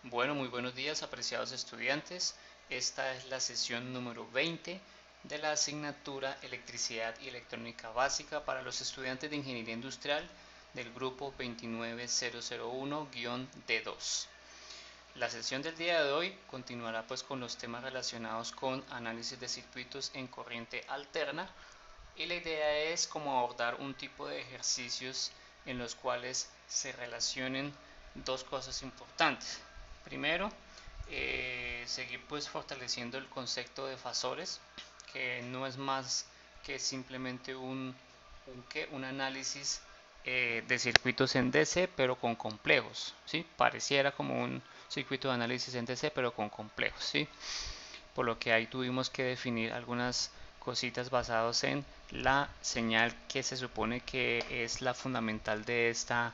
Bueno, muy buenos días, apreciados estudiantes. Esta es la sesión número 20 de la asignatura Electricidad y Electrónica Básica para los estudiantes de Ingeniería Industrial del grupo 29001-D2. La sesión del día de hoy continuará pues con los temas relacionados con análisis de circuitos en corriente alterna y la idea es como abordar un tipo de ejercicios en los cuales se relacionen dos cosas importantes. Primero, seguir pues fortaleciendo el concepto de fasores, que no es más que simplemente un análisis de circuitos en DC pero con complejos, ¿sí? Pareciera como un circuito de análisis en DC pero con complejos, ¿sí? Por lo que ahí tuvimos que definir algunas cositas basadas en la señal que se supone que es la fundamental de esta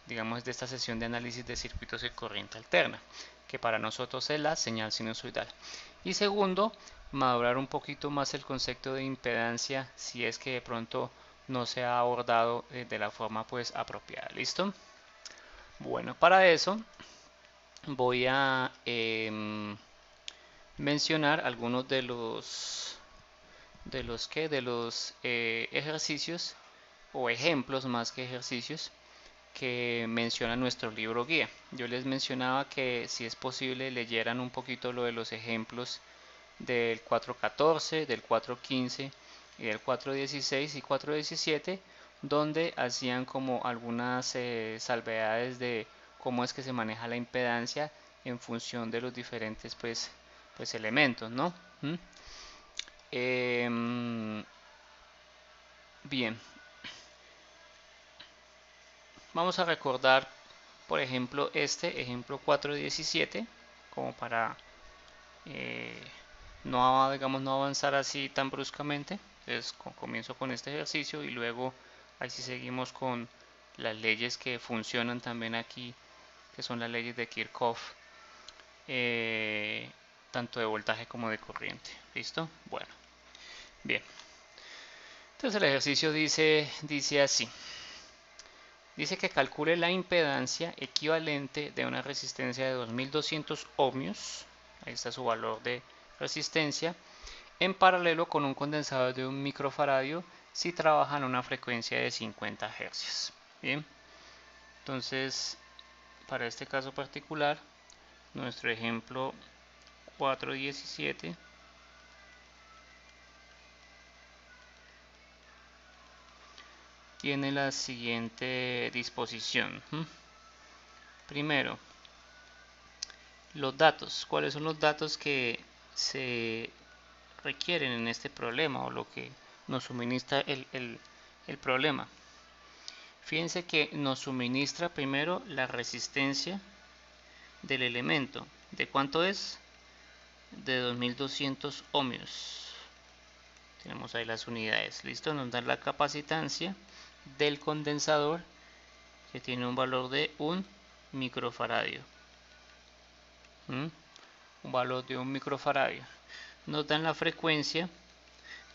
digamos de esta sesión de análisis de circuitos de corriente alterna, que para nosotros es la señal sinusoidal. Y segundo, madurar un poquito más el concepto de impedancia si es que de pronto no se ha abordado de la forma pues apropiada. ¿Listo? Bueno, para eso voy a mencionar algunos de los ejercicios o ejemplos más que ejercicios que menciona nuestro libro guía. Yo les mencionaba que si es posible leyeran un poquito lo de los ejemplos del 4.14, del 4.15 y del 4.16 y 4.17, donde hacían como algunas salvedades de cómo es que se maneja la impedancia en función de los diferentes pues elementos, ¿no? ¿Mm? Eh, bien, vamos a recordar, por ejemplo, este ejemplo 4.17, como para eh, no, digamos, no avanzar así tan bruscamente. Entonces comienzo con este ejercicio y luego ahí sí seguimos con las leyes que funcionan también aquí, que son las leyes de Kirchhoff, eh, tanto de voltaje como de corriente. ¿Listo? Bueno, bien. Entonces el ejercicio dice así. Dice que calcule la impedancia equivalente de una resistencia de 2200 ohmios. Ahí está su valor de resistencia en paralelo con un condensador de un microfaradio si trabaja en una frecuencia de 50 Hz. Bien, entonces para este caso particular, nuestro ejemplo 417 tiene la siguiente disposición. Primero, los datos. ¿Cuáles son los datos que se requieren en este problema o lo que nos suministra el problema? Fíjense que nos suministra primero la resistencia del elemento. ¿De cuánto es? De 2200 ohmios. Tenemos ahí las unidades. ¿Listo? Nos dan la capacitancia del condensador que tiene un valor de 1 microfaradio. Un valor de 1 microfaradio. Nos dan la frecuencia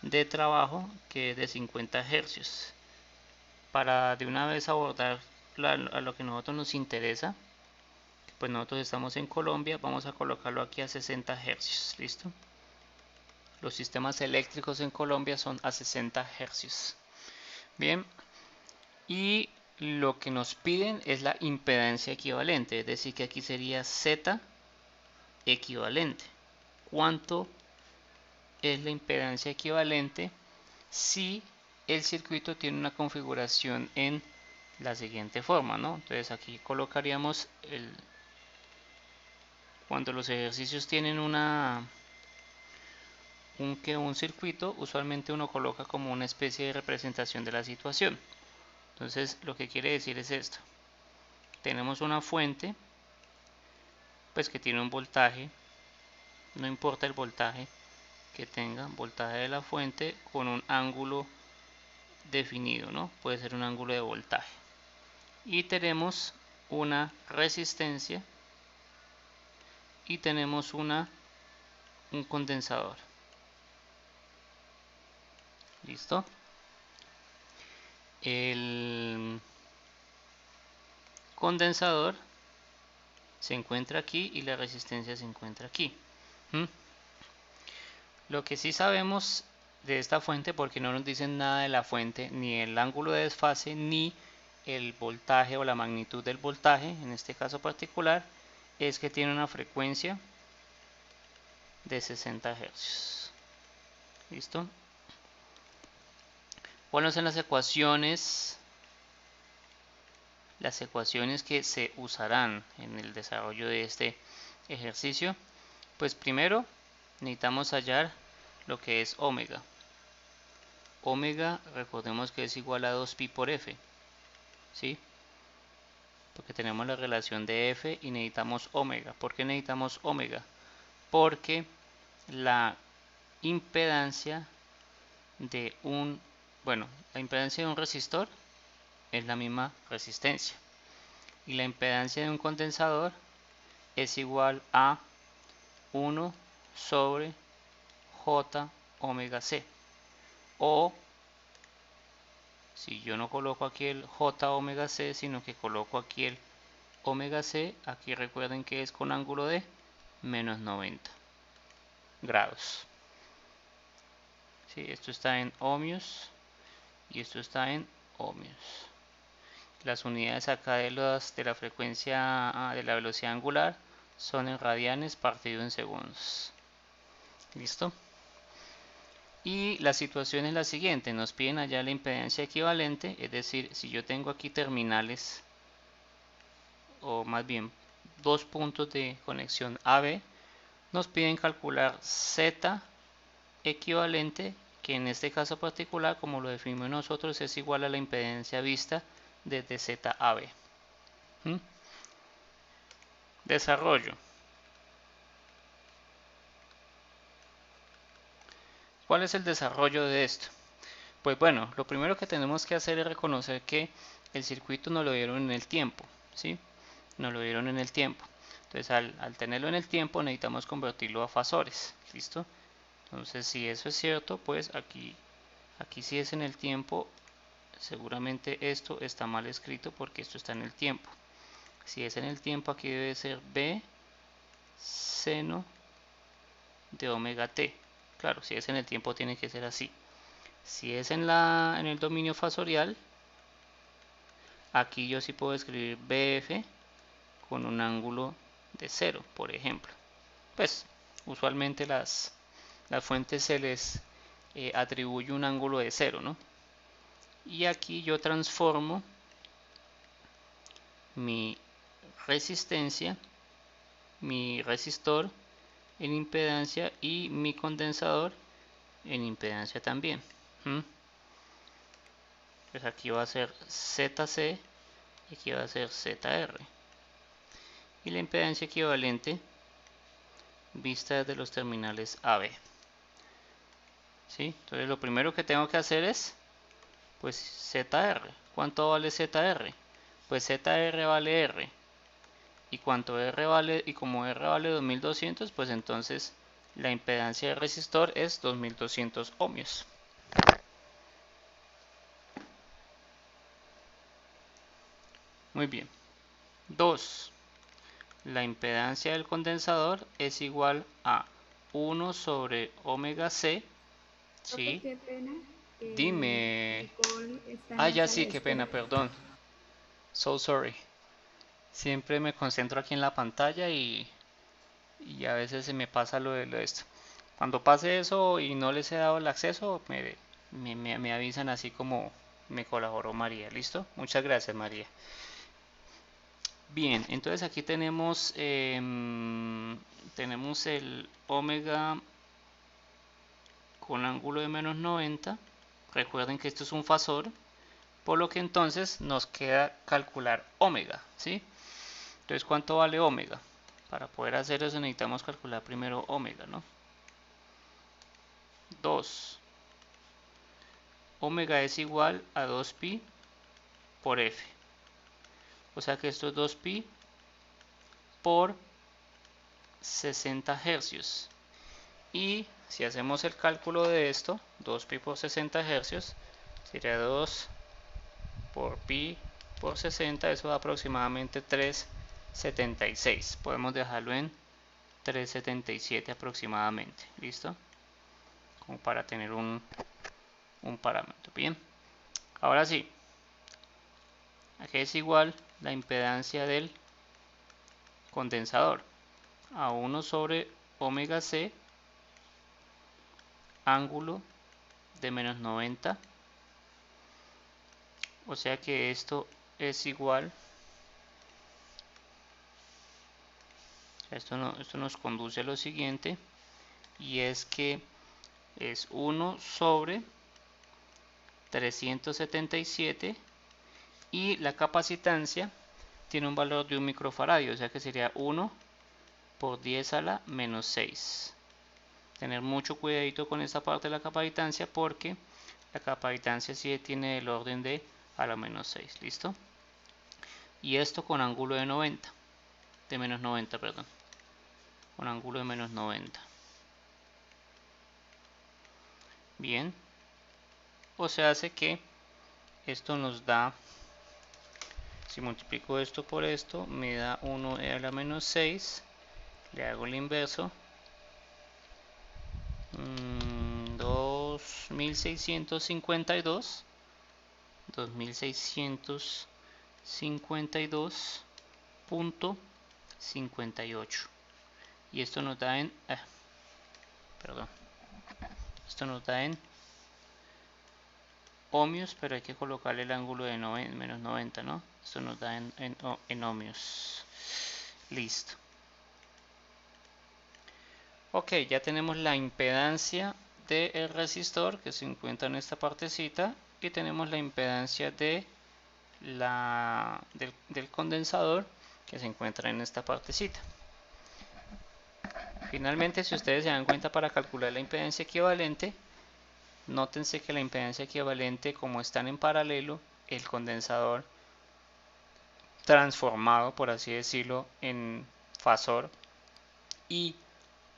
de trabajo que es de 50 hercios. Para de una vez abordar a lo que a nosotros nos interesa, pues nosotros estamos en Colombia, vamos a colocarlo aquí a 60 hercios. ¿Listo? Los sistemas eléctricos en Colombia son a 60 hercios. Bien, y lo que nos piden es la impedancia equivalente, es decir, que aquí sería Z equivalente. ¿Cuánto es la impedancia equivalente si el circuito tiene una configuración en la siguiente forma, ¿no? Entonces aquí colocaríamos cuando los ejercicios tienen un circuito, usualmente uno coloca como una especie de representación de la situación. Entonces lo que quiere decir es esto. Tenemos una fuente pues que tiene un voltaje, no importa el voltaje que tenga, voltaje de la fuente con un ángulo definido, ¿no? Puede ser un ángulo de voltaje. Y tenemos una resistencia y tenemos un condensador. ¿Listo? El condensador se encuentra aquí y la resistencia se encuentra aquí. ¿Mm? Lo que sí sabemos de esta fuente, porque no nos dicen nada de la fuente, ni el ángulo de desfase, ni el voltaje o la magnitud del voltaje, en este caso particular, es que tiene una frecuencia de 60 Hz. ¿Listo? ¿Cuáles son las ecuaciones que se usarán en el desarrollo de este ejercicio? Pues primero necesitamos hallar lo que es omega. Omega, recordemos que es igual a 2pi por f, ¿sí? Porque tenemos la relación de f y necesitamos omega. ¿Por qué necesitamos omega? Porque la impedancia de la impedancia de un resistor es la misma resistencia y la impedancia de un condensador es igual a 1 sobre j omega c, o si yo no coloco aquí el j omega c, sino que coloco aquí el omega c, aquí recuerden que es con ángulo de menos 90 grados. ¿Sí? Esto está en ohmios y esto está en ohmios. Las unidades acá de la frecuencia de la velocidad angular son en radianes partido en segundos. ¿Listo? Y la situación es la siguiente, nos piden allá la impedancia equivalente, es decir, si yo tengo aquí terminales, o más bien dos puntos de conexión AB, nos piden calcular Z equivalente, que en este caso particular, como lo definimos nosotros, es igual a la impedancia vista desde ZAB. Desarrollo. ¿Cuál es el desarrollo de esto? Pues bueno, lo primero que tenemos que hacer es reconocer que el circuito nos lo dieron en el tiempo, ¿sí? Nos lo dieron en el tiempo. Entonces al tenerlo en el tiempo necesitamos convertirlo a fasores, ¿listo? Entonces si eso es cierto, pues aquí si es en el tiempo, seguramente esto está mal escrito porque esto está en el tiempo. Si es en el tiempo, aquí debe ser B seno de omega t. Claro, si es en el tiempo tiene que ser así. Si es en el dominio fasorial, aquí yo sí puedo escribir BF con un ángulo de 0, por ejemplo. Pues usualmente las fuentes se les atribuye un ángulo de 0, ¿no? Y aquí yo transformo mi resistencia, mi resistor en impedancia y mi condensador en impedancia también. Pues aquí va a ser ZC y aquí va a ser ZR. Y la impedancia equivalente vista desde los terminales AB. ¿Sí? Entonces lo primero que tengo que hacer es pues ZR. ¿Cuánto vale ZR? Pues ZR vale R. Y cuánto R vale, y como R vale 2200, pues entonces la impedancia del resistor es 2200 ohmios. Muy bien. 2. La impedancia del condensador es igual a 1 sobre omega c. ¿Sí? Qué pena. Dime. Ah, Ya sí, qué pena, perdón. So sorry. Siempre me concentro aquí en la pantalla y a veces se me pasa lo de esto. Cuando pase eso y no les he dado el acceso, me avisan así como me colaboró María. ¿Listo? Muchas gracias, María. Bien, entonces aquí tenemos el omega con ángulo de menos 90. Recuerden que esto es un fasor, por lo que entonces nos queda calcular omega, ¿sí? Entonces, ¿cuánto vale omega? Para poder hacer eso necesitamos calcular primero omega, ¿no? 2. Omega es igual a 2pi por f. O sea que esto es 2pi por 60 hercios. Y si hacemos el cálculo de esto, 2pi por 60 hercios, sería 2 por pi por 60, eso da aproximadamente 3 376. Podemos dejarlo en 377 aproximadamente. ¿Listo? Como para tener un parámetro. Bien. Ahora sí. Aquí es igual la impedancia del condensador a 1 sobre omega c ángulo de menos 90. O sea que esto es igual. Esto nos conduce a lo siguiente. Y es que es 1 sobre 377 y la capacitancia tiene un valor de 1 microfaradio, o sea que sería 1 por 10 a la menos 6. Tener mucho cuidadito con esta parte de la capacitancia porque la capacitancia sí tiene el orden de a la menos 6, ¿listo? Y esto con ángulo de 90, de menos 90, perdón, con ángulo de menos 90. Bien, o se hace que esto nos da, si multiplico esto por esto, me da 1e a la menos 6, le hago el inverso, 2652, 2652.58, y esto nos da en, esto nos da en ohmios, pero hay que colocarle el ángulo de menos 90, ¿no? Esto nos da en ohmios. Listo. Ok, ya tenemos la impedancia del resistor que se encuentra en esta partecita y tenemos la impedancia del condensador que se encuentra en esta partecita. Finalmente, si ustedes se dan cuenta, para calcular la impedancia equivalente, nótense que la impedancia equivalente, como están en paralelo, el condensador transformado, por así decirlo, en fasor y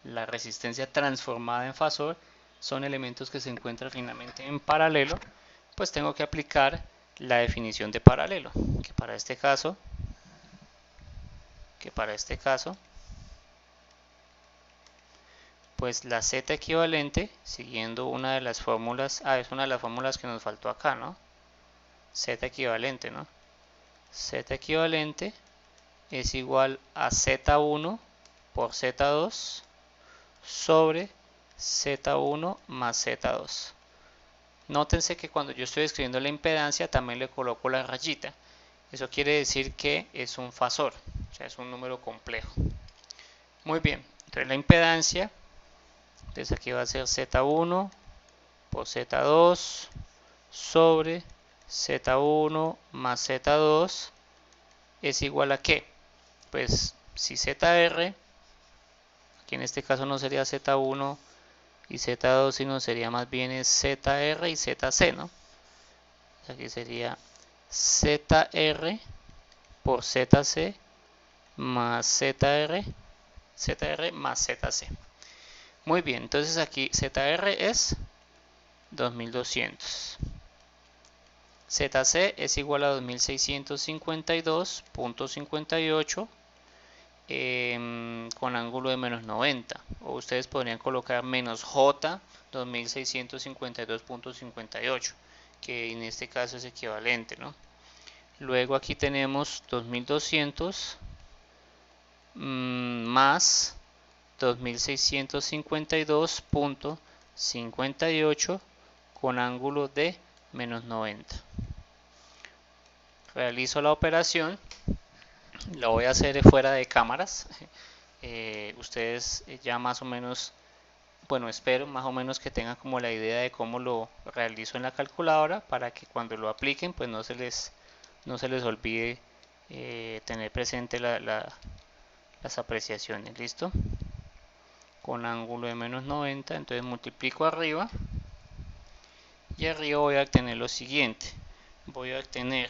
la resistencia transformada en fasor son elementos que se encuentran finalmente en paralelo, pues tengo que aplicar la definición de paralelo, que para este caso pues la Z equivalente, siguiendo una de las fórmulas, es una de las fórmulas que nos faltó acá, ¿no? Z equivalente, ¿no? Z equivalente es igual a Z1 por Z2 sobre Z1 más Z2. Nótense que cuando yo estoy escribiendo la impedancia también le coloco la rayita. Eso quiere decir que es un fasor, o sea, es un número complejo. Muy bien, entonces la impedancia, entonces aquí va a ser Z1 por Z2 sobre Z1 más Z2 es igual a ¿qué? Pues si ZR, aquí en este caso no sería Z1 y Z2, sino sería más bien ZR y ZC, ¿no? Aquí sería ZR por ZC más ZR más ZC. Muy bien, entonces aquí ZR es 2200. ZC es igual a 2652.58 con ángulo de menos 90. O ustedes podrían colocar menos J 2652.58, que en este caso es equivalente, ¿no? Luego aquí tenemos 2200 más 2652.58 con ángulo de menos 90. Realizo la operación, lo voy a hacer fuera de cámaras. Ustedes ya más o menos, bueno, espero más o menos que tengan como la idea de cómo lo realizo en la calculadora para que cuando lo apliquen pues no se les olvide tener presente las apreciaciones. ¿Listo? Con ángulo de menos 90, entonces multiplico arriba y arriba voy a obtener lo siguiente. Voy a obtener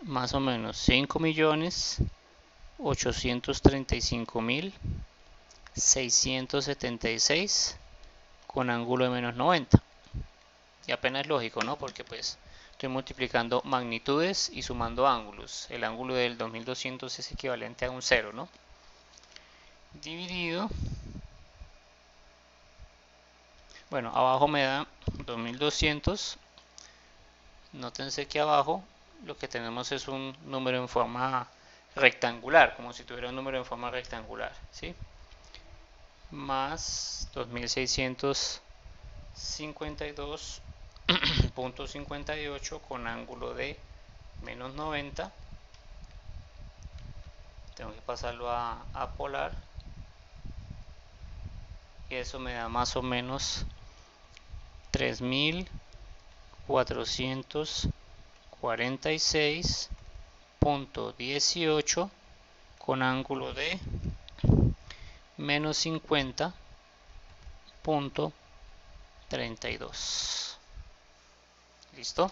más o menos 5.835.676 con ángulo de menos 90. Y apenas es lógico, ¿no? Porque pues Estoy multiplicando magnitudes y sumando ángulos. El ángulo del 2200 es equivalente a un 0, ¿no? Dividido. Bueno, abajo me da 2200. Nótense que abajo lo que tenemos es un número en forma rectangular, como si tuviera un número en forma rectangular, ¿sí? Más 2652.58 con ángulo de menos 90. Tengo que pasarlo a polar. Y eso me da más o menos 3446.18 con ángulo de menos 50.32. ¿Listo?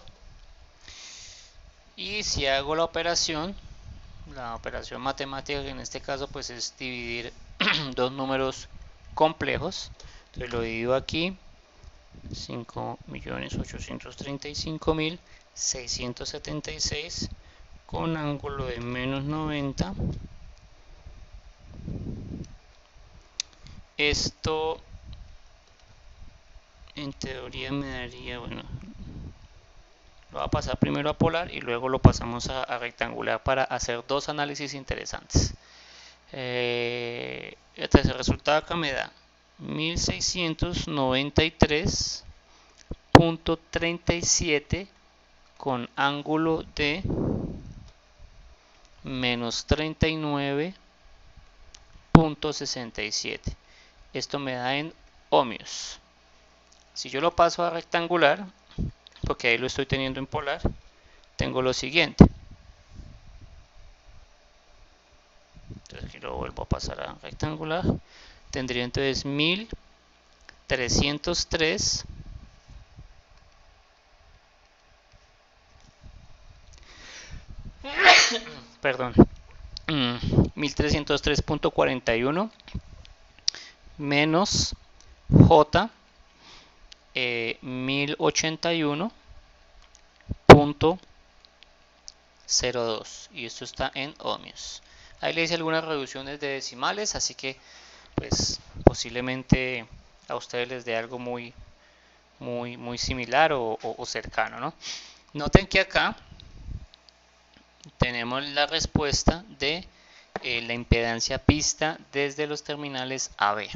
Y si hago la operación matemática, que en este caso pues es dividir dos números complejos, entonces lo divido aquí, 5.835.676 con ángulo de menos 90. Esto en teoría me daría, bueno, lo va a pasar primero a polar y luego lo pasamos a rectangular para hacer dos análisis interesantes. Entonces el resultado acá me da 1693.37 con ángulo de menos 39.67. Esto me da en ohmios. Si yo lo paso a rectangular, porque ahí lo estoy teniendo en polar, tengo lo siguiente. Entonces aquí lo vuelvo a pasar a rectangular. Tendría entonces 1303 perdón, 1303.41 menos J 1081.02 y esto está en ohmios. Ahí le hice algunas reducciones de decimales, así que pues posiblemente a ustedes les dé algo muy similar o cercano, ¿no? Noten que acá tenemos la respuesta de la impedancia vista desde los terminales AB.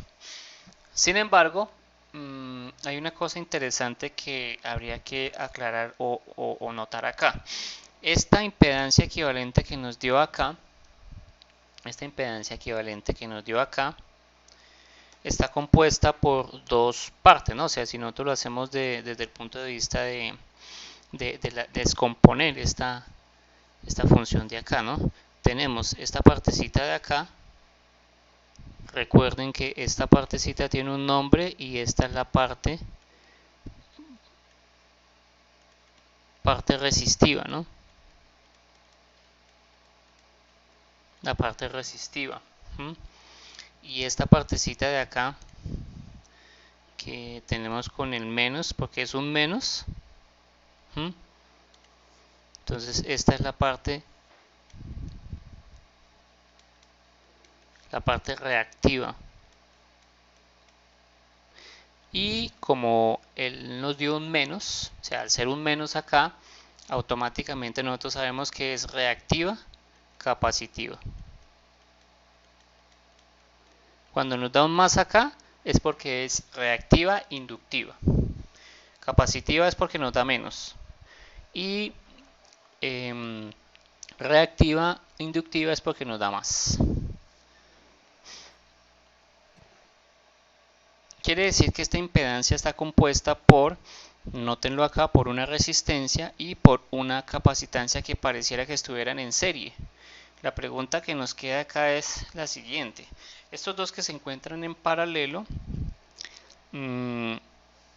Sin embargo, hay una cosa interesante que habría que aclarar o notar acá. Esta impedancia equivalente que nos dio acá, está compuesta por dos partes, ¿no? O sea, si nosotros lo hacemos desde el punto de vista de descomponer esta función de acá, ¿no? Tenemos esta partecita de acá. Recuerden que esta partecita tiene un nombre y esta es la parte resistiva, ¿no? La parte resistiva. Y esta partecita de acá que tenemos con el menos, porque es un menos. Entonces esta es la parte reactiva. Y como él nos dio un menos, o sea, al ser un menos acá, automáticamente nosotros sabemos que es reactiva capacitiva. Cuando nos da un más acá es porque es reactiva inductiva. Capacitiva es porque nos da menos. Y reactiva inductiva es porque nos da más. Quiere decir que esta impedancia está compuesta por, nótenlo acá, por una resistencia y por una capacitancia que pareciera que estuvieran en serie. La pregunta que nos queda acá es la siguiente. Estos dos que se encuentran en paralelo,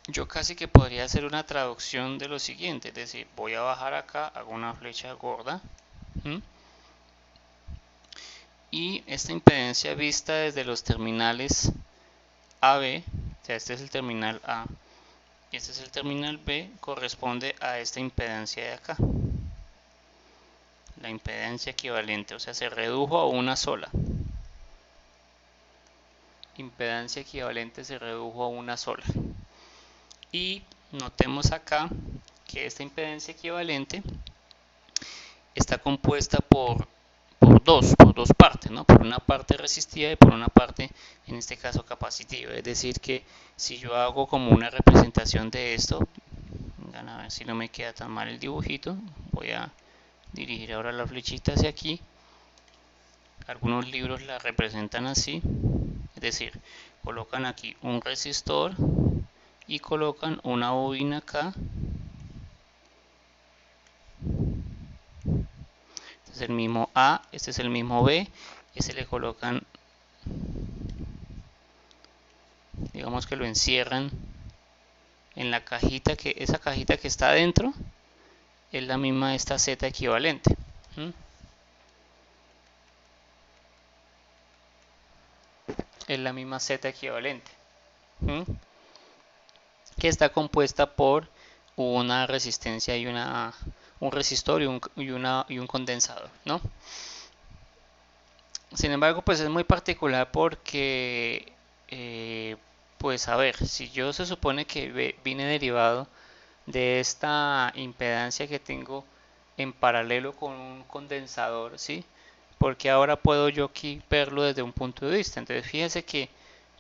yo casi que podría hacer una traducción de lo siguiente. Es decir, voy a bajar acá, hago una flecha gorda. Y esta impedancia vista desde los terminales AB, o sea, este es el terminal A, y este es el terminal B, corresponde a esta impedancia de acá, la impedancia equivalente, o sea, se redujo a una sola. Impedancia equivalente se redujo a una sola. Y notemos acá que esta impedancia equivalente está compuesta por dos partes, ¿no? Por una parte resistiva y por una parte, en este caso, capacitiva. Es decir, que si yo hago como una representación de esto, a ver si no me queda tan mal el dibujito, voy a dirigir ahora la flechita hacia aquí. Algunos libros la representan así, es decir, colocan aquí un resistor y colocan una bobina acá. Este es el mismo A, este es el mismo B, este le colocan, digamos que lo encierran en la cajita, que esa cajita que está adentro es la misma de esta Z equivalente. Es la misma Z equivalente, que está compuesta por una resistencia y un resistor y un condensador, ¿no? Sin embargo, pues es muy particular porque, pues a ver, si yo se supone que viene derivado de esta impedancia que tengo en paralelo con un condensador, ¿sí? Porque ahora puedo yo aquí verlo desde un punto de vista. Entonces fíjense que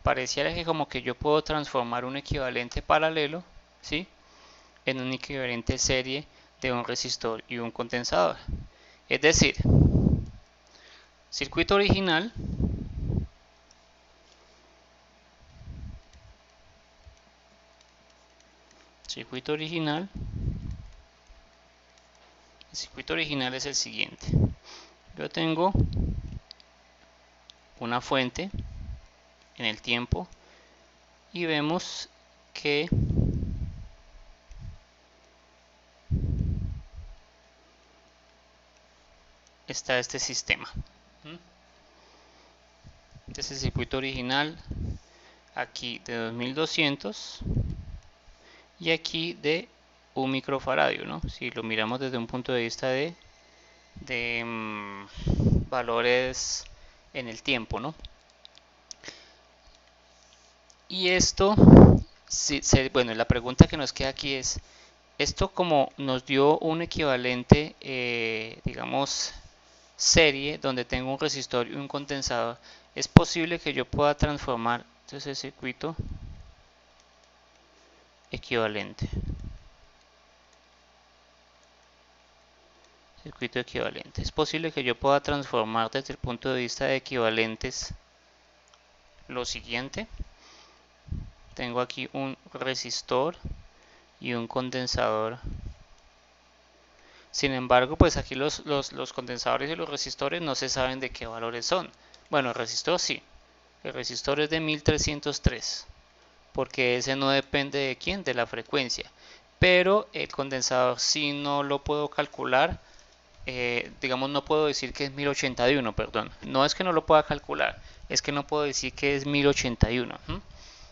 pareciera que como que yo puedo transformar un equivalente paralelo, ¿sí? En un equivalente serie de un resistor y un condensador. Es decir, circuito original circuito original el circuito original es el siguiente. Yo tengo una fuente en el tiempo y vemos que está este sistema. Este es el circuito original aquí de 2200 y aquí de un microfaradio, ¿no? Si lo miramos desde un punto de vista de valores en el tiempo, ¿no? Y esto, bueno, la pregunta que nos queda aquí es, esto como nos dio un equivalente, digamos, serie, donde tengo un resistor y un condensador, es posible que yo pueda transformar entonces el circuito equivalente. Circuito equivalente. Es posible que yo pueda transformar desde el punto de vista de equivalentes lo siguiente. Tengo aquí un resistor y un condensador. Sin embargo, pues aquí los condensadores y los resistores no se saben de qué valores son. Bueno, el resistor sí. El resistor es de 1303. Porque ese no depende de quién, de la frecuencia. Pero el condensador sí no lo puedo calcular. Digamos, no puedo decir que es 1081, perdón. No es que no lo pueda calcular, es que no puedo decir que es 1081.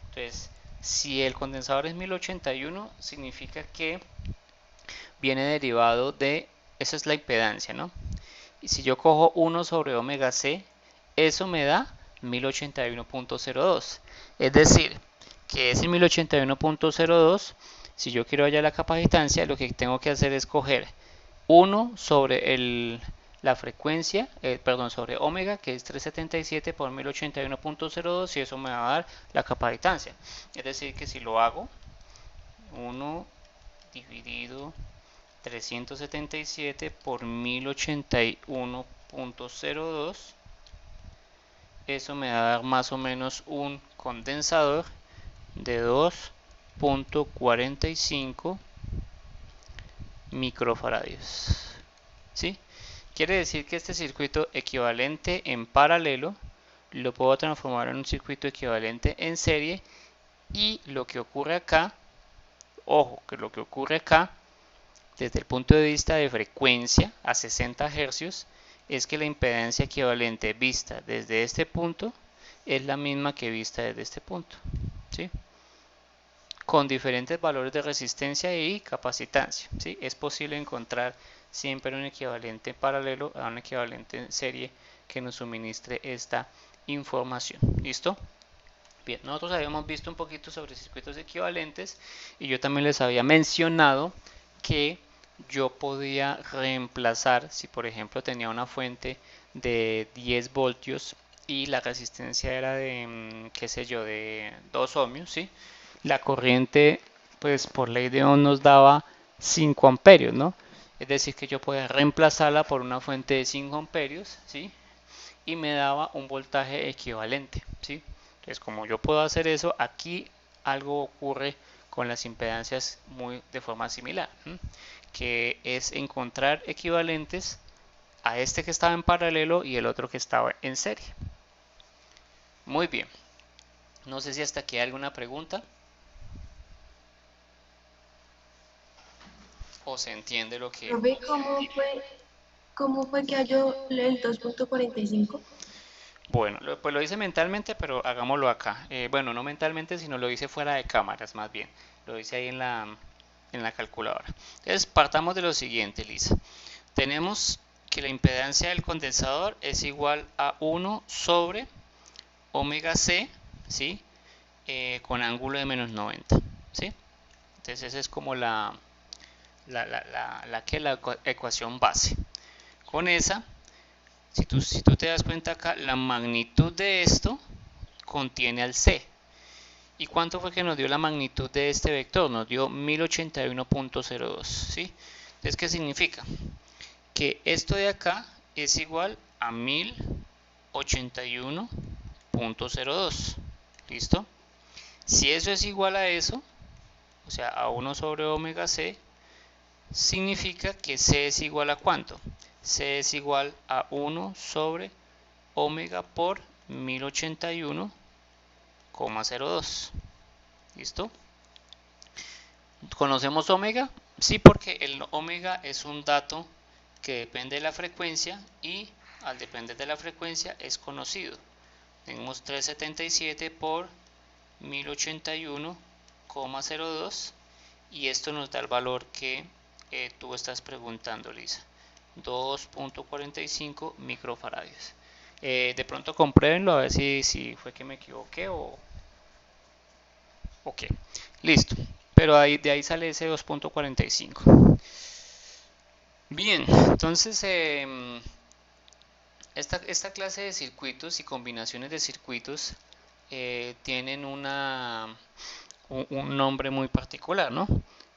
Entonces, si el condensador es 1081, significa que viene derivado de, esa es la impedancia, ¿no? Y si yo cojo 1 sobre omega c, eso me da 1081.02. Es decir, que ese 1081.02, si yo quiero hallar la capacitancia, lo que tengo que hacer es coger 1 sobre la frecuencia, perdón, sobre omega, que es 377 por 1081.02, y eso me va a dar la capacitancia. Es decir, que si lo hago, 1 dividido 377 por 1081.02, eso me va a dar más o menos un condensador de 2.45 microfaradios. ¿Sí? Quiere decir que este circuito equivalente en paralelo lo puedo transformar en un circuito equivalente en serie, y lo que ocurre acá, ojo, que lo que ocurre acá desde el punto de vista de frecuencia a 60 Hz es que la impedancia equivalente vista desde este punto es la misma que vista desde este punto, ¿sí? con diferentes valores de resistencia y capacitancia, ¿sí? Es posible encontrar siempre un equivalente paralelo a un equivalente en serie que nos suministre esta información. ¿Listo? Bien, nosotros habíamos visto un poquito sobre circuitos equivalentes y yo también les había mencionado que yo podía reemplazar, si por ejemplo tenía una fuente de 10 voltios y la resistencia era de, qué sé yo, de 2 ohmios, ¿sí? La corriente, pues por ley de Ohm nos daba 5 amperios, ¿no? Es decir, que yo podía reemplazarla por una fuente de 5 amperios, ¿sí? Y me daba un voltaje equivalente, ¿sí? Entonces, como yo puedo hacer eso, aquí algo ocurre con las impedancias de forma similar, ¿sí? Que es encontrar equivalentes a este que estaba en paralelo y el otro que estaba en serie. Muy bien. No sé si hasta aquí hay alguna pregunta. ¿O se entiende lo que... Profe, cómo fue que halló el 2.45? Bueno, pues lo hice mentalmente, pero hagámoslo acá. Bueno, no mentalmente, sino lo hice fuera de cámaras, más bien. Lo hice ahí en la calculadora. Entonces, partamos de lo siguiente, Lisa. Tenemos que la impedancia del condensador es igual a 1 sobre omega c, ¿sí? Con ángulo de menos 90, ¿sí? Entonces, esa es como la ecuación base. Con esa, si tú te das cuenta acá, la magnitud de esto contiene al C. ¿Y cuánto fue que nos dio la magnitud de este vector? Nos dio 1081.02, ¿sí? Entonces, ¿qué significa? Que esto de acá es igual a 1081.02. ¿Listo? Si eso es igual a eso, o sea, a 1 sobre omega c, significa que c es igual a ¿cuánto? C es igual a 1 sobre omega por 1081,02. ¿Listo? ¿Conocemos omega? Sí, porque el omega es un dato que depende de la frecuencia y al depender de la frecuencia es conocido. Tenemos 377 por 1081,02 y esto nos da el valor que tú estás preguntando, Lisa. 2.45 microfaradios. De pronto compruébenlo a ver si fue que me equivoqué o ok. Listo. Pero de ahí sale ese 2.45. Bien, entonces esta clase de circuitos y combinaciones de circuitos tienen un nombre muy particular, ¿no?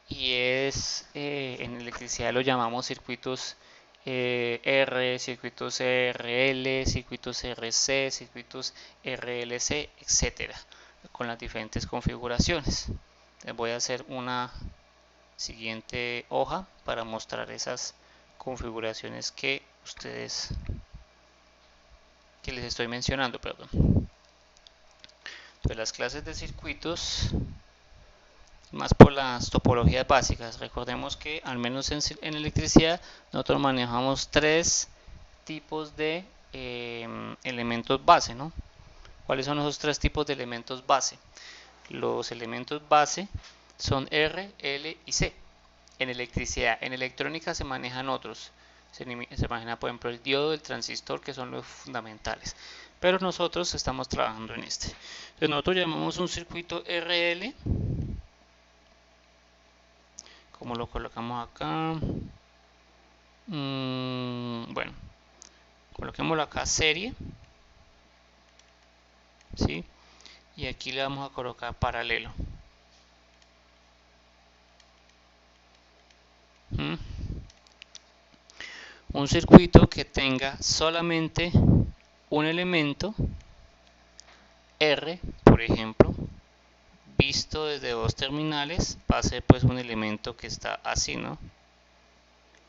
Y en electricidad lo llamamos circuitos R, circuitos RL, circuitos RC, circuitos RLC, etcétera, con las diferentes configuraciones. Les voy a hacer una siguiente hoja para mostrar esas configuraciones que les estoy mencionando, perdón. Entonces, las clases de circuitos, más por las topologías básicas. Recordemos que al menos en electricidad nosotros manejamos tres tipos de elementos base, ¿no? ¿Cuáles son esos tres tipos de elementos base? Los elementos base son R, L y C. En electricidad, en electrónica se manejan otros. Se maneja, por ejemplo, el diodo, el transistor, que son los fundamentales. Pero nosotros estamos trabajando en este. Entonces nosotros llamamos un circuito RL. Como lo colocamos acá. Bueno, coloquémoslo acá serie. ¿Sí? Y aquí le vamos a colocar paralelo. Un circuito que tenga solamente un elemento R, por ejemplo, visto desde dos terminales, va a ser pues un elemento que está así, ¿no?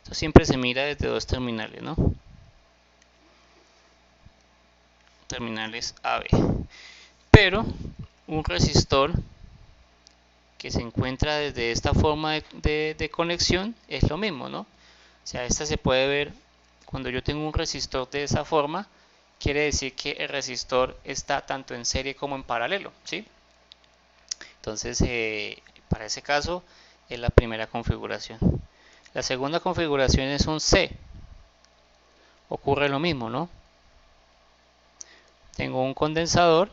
Esto siempre se mira desde dos terminales, ¿no? Terminales AB. Pero un resistor que se encuentra desde esta forma de conexión es lo mismo, ¿no? O sea, esta se puede ver cuando yo tengo un resistor de esa forma, quiere decir que el resistor está tanto en serie como en paralelo, ¿sí? Entonces, Para ese caso es la primera configuración. La segunda configuración es un C. Ocurre lo mismo, ¿no? Tengo un condensador.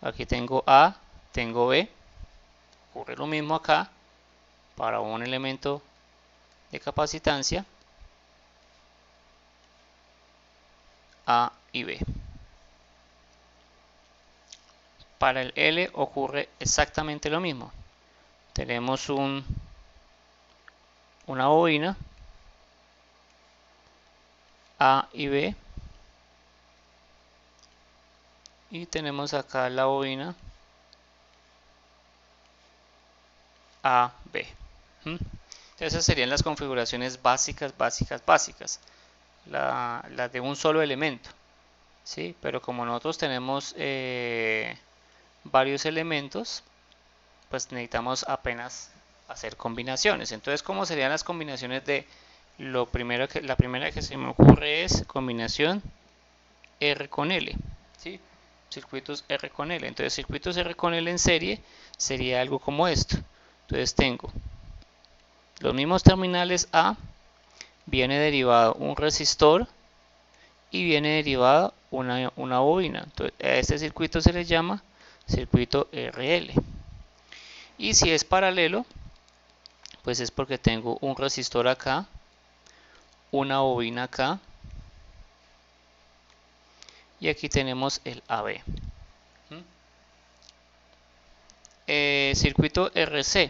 Aquí tengo A, tengo B. Ocurre lo mismo acá para un elemento de capacitancia A y B. Para el L ocurre exactamente lo mismo. Tenemos una bobina A y B. Y tenemos acá la bobina AB. Esas serían las configuraciones básicas. La de un solo elemento. ¿Sí? Pero como nosotros tenemos varios elementos, pues necesitamos apenas hacer combinaciones. Entonces, ¿cómo serían las combinaciones de la primera que se me ocurre es combinación R con L? ¿Sí? Circuitos R con L. Entonces, circuitos R con L en serie sería algo como esto. Entonces, tengo los mismos terminales A, viene derivado un resistor y viene derivado una bobina. Entonces, a este circuito se le llama circuito RL. Y si es paralelo, pues es porque tengo un resistor acá, una bobina acá, y aquí tenemos el AB. Circuito RC,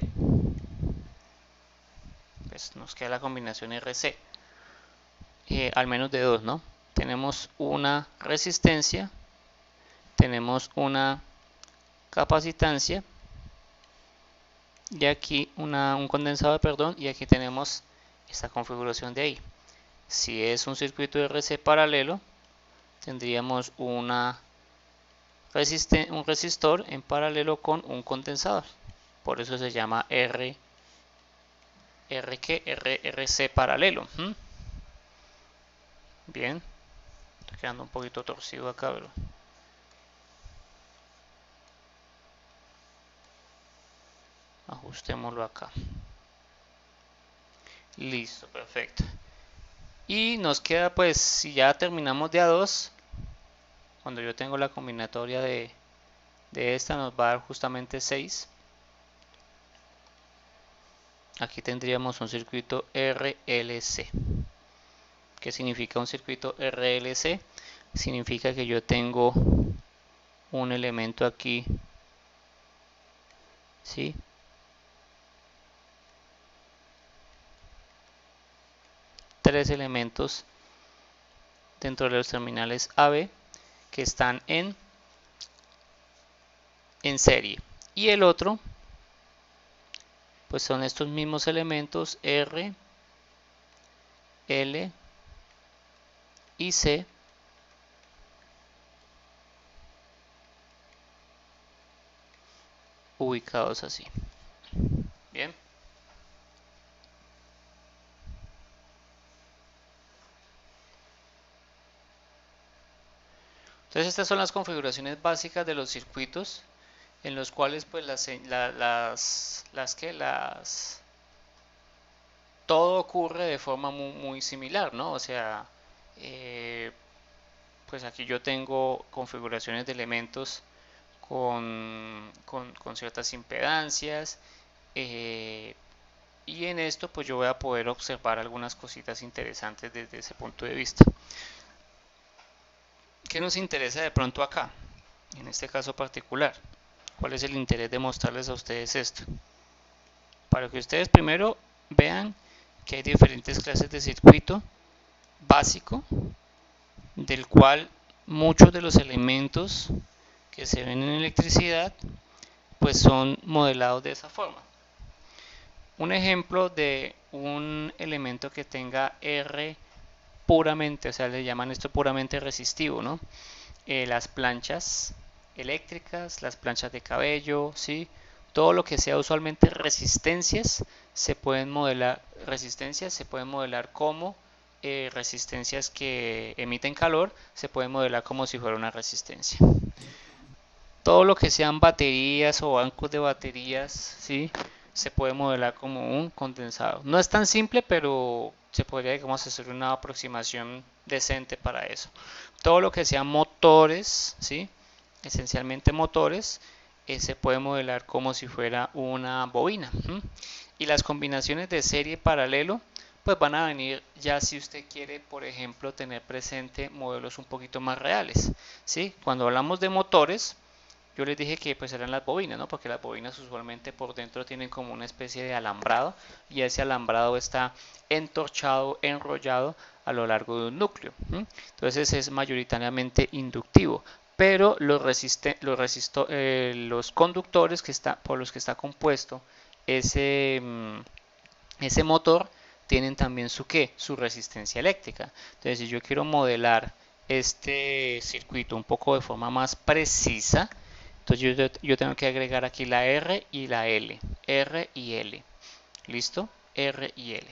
pues nos queda la combinación RC, al menos de dos, ¿no? Tenemos una resistencia, tenemos una capacitancia, y aquí un condensador, perdón, y aquí tenemos esta configuración de ahí. Si es un circuito RC paralelo, tendríamos un resistor en paralelo con un condensador. Por eso se llama RC paralelo. Bien, está quedando un poquito torcido acá, pero ajustémoslo acá. Listo, perfecto. Y nos queda, pues, si ya terminamos de A2, cuando yo tengo la combinatoria de esta, nos va a dar justamente 6. Aquí tendríamos un circuito RLC. ¿Qué significa un circuito RLC? Significa que yo tengo un elemento aquí, ¿sí? Tres elementos dentro de los terminales AB que están en serie. Y el otro, pues son estos mismos elementos R, L y C, ubicados así. Bien. Entonces estas son las configuraciones básicas de los circuitos en los cuales pues todo ocurre de forma muy similar, ¿no? O sea, pues aquí yo tengo configuraciones de elementos con ciertas impedancias, y en esto pues yo voy a poder observar algunas cositas interesantes desde ese punto de vista. ¿Qué nos interesa de pronto acá? En este caso particular, ¿cuál es el interés de mostrarles a ustedes esto? Para que ustedes primero vean que hay diferentes clases de circuito básico, del cual muchos de los elementos que se ven en electricidad pues son modelados de esa forma. Un ejemplo de un elemento que tenga R puramente, o sea, le llaman esto puramente resistivo, ¿no? Las planchas eléctricas, las planchas de cabello, ¿sí? Todo lo que sea usualmente resistencias se pueden modelar como resistencias que emiten calor, se pueden modelar como si fuera una resistencia. Todo lo que sean baterías o bancos de baterías, ¿sí? Se puede modelar como un condensado. No es tan simple, pero se podría, digamos, hacer una aproximación decente para eso. Todo lo que sean motores, ¿sí? Esencialmente motores, se puede modelar como si fuera una bobina. Y las combinaciones de serie paralelo, pues van a venir ya si usted quiere, por ejemplo, tener presente modelos un poquito más reales, ¿sí? Cuando hablamos de motores, yo les dije que pues eran las bobinas, ¿no? Porque las bobinas usualmente por dentro tienen como una especie de alambrado y ese alambrado está entorchado, enrollado a lo largo de un núcleo. Entonces es mayoritariamente inductivo, pero los conductores que está, por los que está compuesto ese, ese motor tienen también su ¿qué? Su resistencia eléctrica. Entonces si yo quiero modelar este circuito un poco de forma más precisa, entonces yo tengo que agregar aquí la R y la L. R y L. ¿Listo? R y L.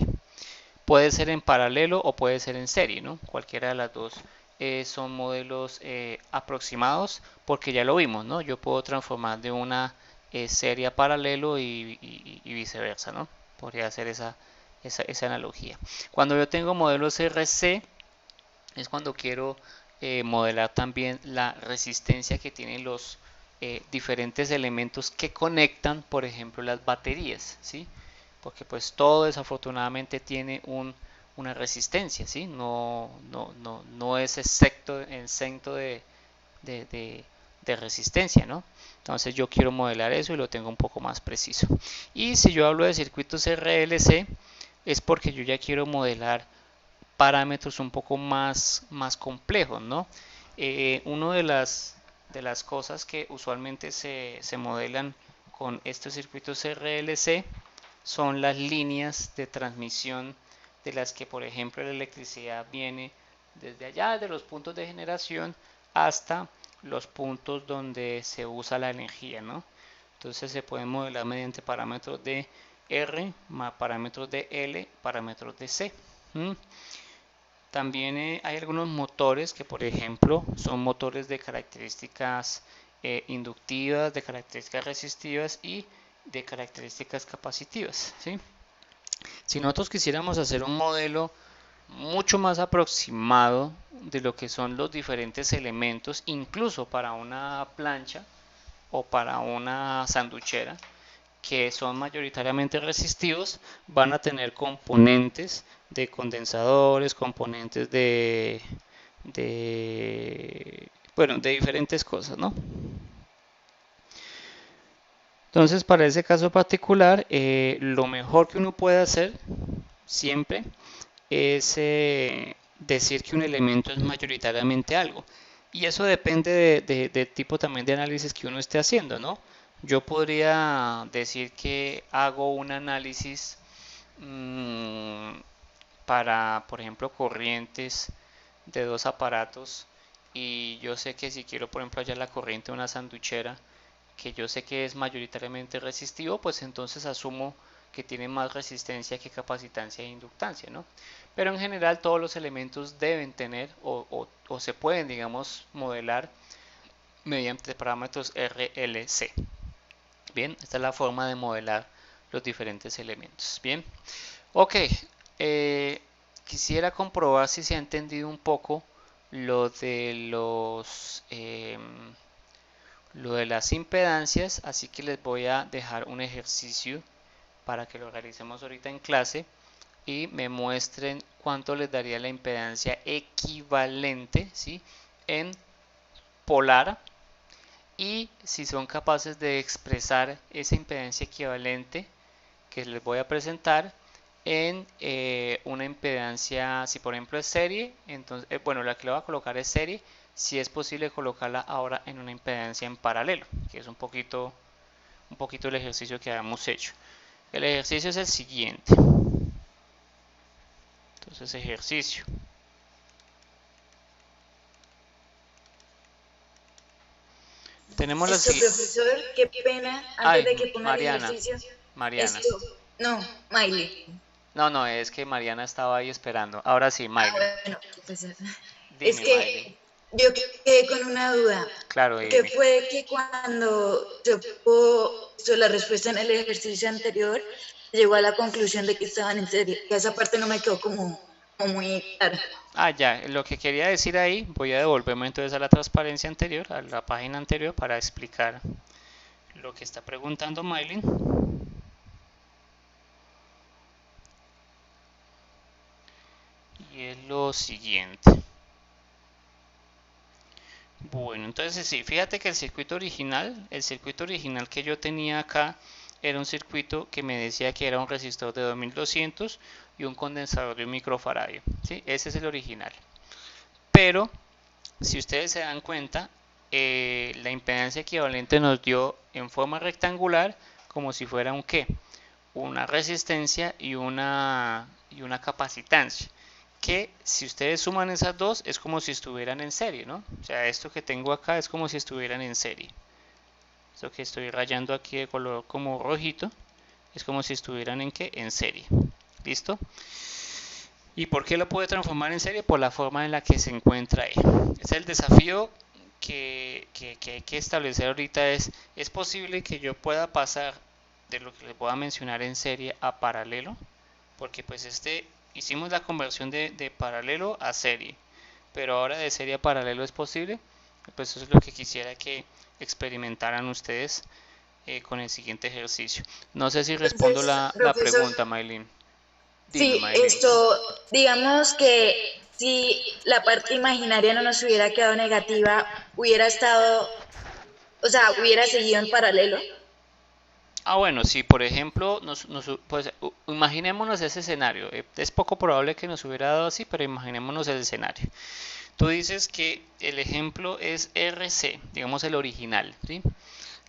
Puede ser en paralelo o puede ser en serie, ¿no? Cualquiera de las dos son modelos aproximados porque ya lo vimos, ¿no? Yo puedo transformar de una serie a paralelo y viceversa, ¿no? Podría hacer esa analogía. Cuando yo tengo modelos RC es cuando quiero modelar también la resistencia que tienen los diferentes elementos que conectan, por ejemplo, las baterías, ¿sí? Porque pues todo desafortunadamente tiene una resistencia, ¿sí? No es exento de, de, de resistencia, ¿no? Entonces yo quiero modelar eso y lo tengo un poco más preciso. Y si yo hablo de circuitos RLC, es porque yo ya quiero modelar parámetros un poco más complejos, ¿no? Una de las cosas que usualmente se modelan con estos circuitos RLC son las líneas de transmisión de las que, por ejemplo, la electricidad viene desde allá, de los puntos de generación, hasta los puntos donde se usa la energía, ¿no? Entonces se puede modelar mediante parámetros de R, más parámetros de L, parámetros de C. También hay algunos motores que, por ejemplo, son motores de características inductivas, de características resistivas y de características capacitivas, ¿sí? Si nosotros quisiéramos hacer un modelo mucho más aproximado de lo que son los diferentes elementos, incluso para una plancha o para una sanduchera, que son mayoritariamente resistivos, van a tener componentes de condensadores, componentes bueno, de diferentes cosas, ¿no? Entonces, para ese caso particular, lo mejor que uno puede hacer siempre es decir que un elemento es mayoritariamente algo. Y eso depende de tipo también de análisis que uno esté haciendo, ¿no? Yo podría decir que hago un análisis mmm, para, por ejemplo, corrientes de dos aparatos y yo sé que si quiero, por ejemplo, hallar la corriente de una sanduchera, que yo sé que es mayoritariamente resistivo, pues entonces asumo que tiene más resistencia que capacitancia e inductancia, ¿no? Pero en general todos los elementos deben tener o se pueden, digamos, modelar mediante parámetros RLC. Bien, esta es la forma de modelar los diferentes elementos. Bien, ok, quisiera comprobar si se ha entendido un poco lo de lo de las impedancias, así que les voy a dejar un ejercicio para que lo realicemos ahorita en clase y me muestren cuánto les daría la impedancia equivalente, ¿sí? En polar y si son capaces de expresar esa impedancia equivalente que les voy a presentar en una impedancia, si por ejemplo es serie, entonces, bueno, la que le voy a colocar es serie, si es posible colocarla ahora en una impedancia en paralelo, que es un poquito el ejercicio que habíamos hecho. El ejercicio es el siguiente. Entonces, ejercicio. Tenemos la Esto, siguiente. profesor, qué pena, antes Ay, de que ponga el Mariana. ejercicio. Mariana. Esto, no, Miley. No, es que Mariana estaba ahí esperando. Ahora sí, Ah, Miley. bueno, profesor. Es Dime, que Miley. Yo quedé con una duda. Claro, ¿Qué dime. fue que cuando se puso la respuesta en el ejercicio anterior, llegó a la conclusión de que estaban en serie? Que esa parte no me quedó como muy clara. Ah, ya, lo que quería decir ahí, voy a devolverme entonces a la transparencia anterior, a la página anterior, para explicar lo que está preguntando Maylin. Y es lo siguiente. Bueno, entonces sí, fíjate que el circuito original que yo tenía acá era un circuito que me decía que era un resistor de 2200 y un condensador de un microfaradio, ¿sí? Ese es el original. Pero, si ustedes se dan cuenta, la impedancia equivalente nos dio en forma rectangular como si fuera un ¿qué? Una resistencia y una capacitancia. Que si ustedes suman esas dos es como si estuvieran en serie, ¿no? O sea, esto que tengo acá es como si estuvieran en serie. Esto que estoy rayando aquí de color como rojito es como si estuvieran en qué? En serie. ¿Listo? ¿Y por qué lo puede transformar en serie? Por la forma en la que se encuentra ahí. Es el desafío que hay que establecer ahorita ¿es posible que yo pueda pasar de lo que les voy a mencionar en serie a paralelo? Porque pues hicimos la conversión de paralelo a serie, pero ahora de serie a paralelo es posible. Pues eso es lo que quisiera que experimentaran ustedes con el siguiente ejercicio. No sé si respondo Entonces, la profesor, pregunta, Maylin. Dime, sí, Maylin. esto, digamos que si la parte imaginaria no nos hubiera quedado negativa, hubiera estado, o sea, hubiera seguido en paralelo. Ah, bueno, si por ejemplo, pues imaginémonos ese escenario. Es poco probable que nos hubiera dado así, pero imaginémonos el escenario. Tú dices que el ejemplo es RC, digamos el original, ¿sí?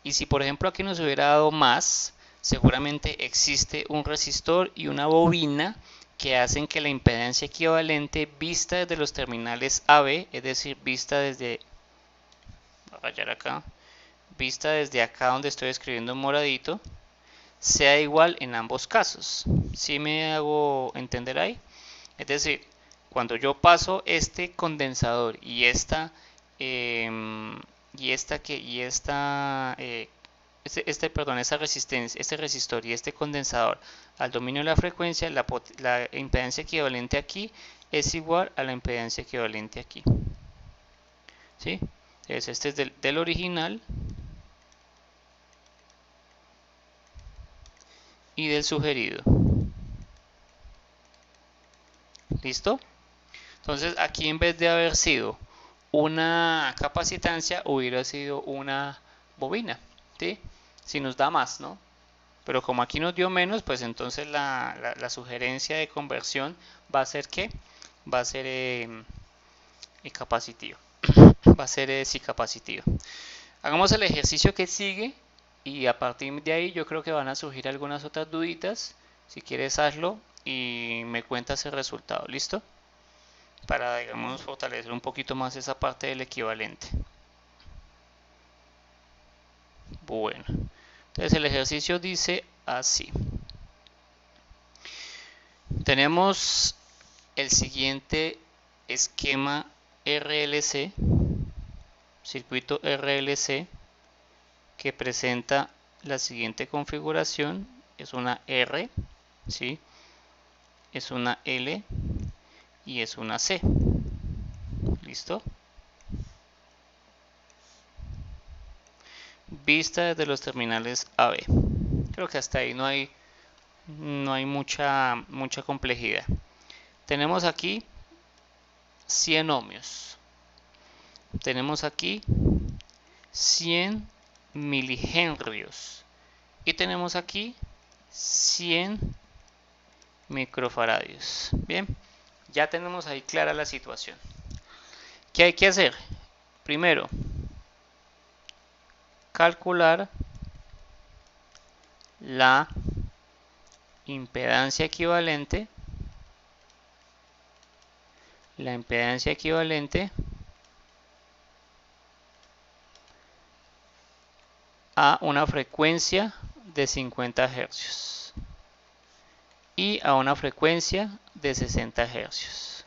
Y si por ejemplo aquí nos hubiera dado más, seguramente existe un resistor y una bobina que hacen que la impedancia equivalente vista desde los terminales AB, es decir, vista desde, voy a rayar acá, vista desde acá donde estoy escribiendo en moradito, sea igual en ambos casos. ¿Sí me hago entender ahí? Es decir, cuando yo paso este condensador em, perdón, esa resistencia, este resistor y este condensador al dominio de la frecuencia, la impedancia equivalente aquí es igual a la impedancia equivalente aquí. ¿Sí? Entonces este es del original y del sugerido. ¿Listo? Entonces aquí en vez de haber sido una capacitancia hubiera sido una bobina, ¿sí? Si nos da más, ¿no? Pero como aquí nos dio menos, pues entonces la sugerencia de conversión va a ser ¿qué? Va a ser capacitivo. Va a ser sí capacitivo. Hagamos el ejercicio que sigue y a partir de ahí yo creo que van a surgir algunas otras duditas. Si quieres hazlo y me cuentas el resultado, ¿listo? Para, digamos, fortalecer un poquito más esa parte del equivalente. Bueno, entonces el ejercicio dice así. Tenemos el siguiente esquema RLC, circuito RLC, que presenta la siguiente configuración. Es una R, ¿sí? Es una L y es una C. ¿Listo? Vista desde los terminales AB. Creo que hasta ahí no hay mucha complejidad. Tenemos aquí 100 ohmios. Tenemos aquí 100 milihenrios. Y tenemos aquí 100 microfaradios. Bien, ya tenemos ahí clara la situación. ¿Qué hay que hacer? Primero, calcular la impedancia equivalente. La impedancia equivalente a una frecuencia de 50 Hz y a una frecuencia de 60 Hz.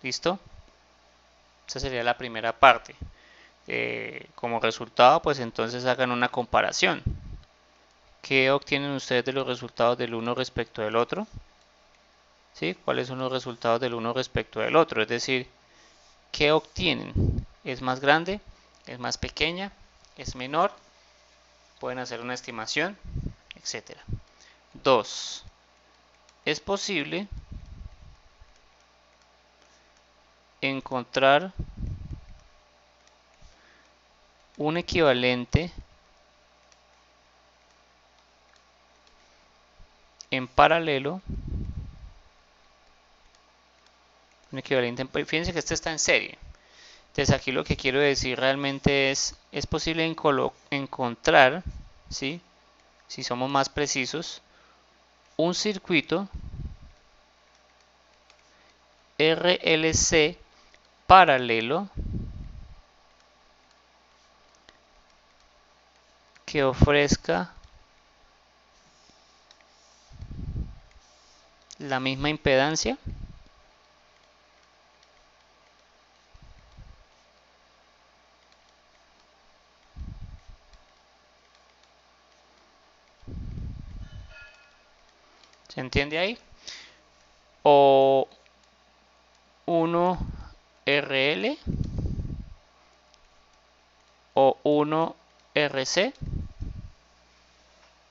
¿Listo? Esa sería la primera parte. Como resultado, pues entonces hagan una comparación. ¿Qué obtienen ustedes de los resultados del uno respecto del otro? ¿Sí? ¿Cuáles son los resultados del uno respecto del otro? Es decir, ¿qué obtienen? ¿Es más grande? ¿Es más pequeña? ¿Es menor? Pueden hacer una estimación, etc. 2. Es posible encontrar un equivalente en paralelo. Un equivalente en, fíjense que este está en serie. Entonces aquí lo que quiero decir realmente es posible encontrar, ¿sí? Si somos más precisos, un circuito RLC paralelo que ofrezca la misma impedancia. ¿Se entiende ahí? O 1 RL o 1 RC.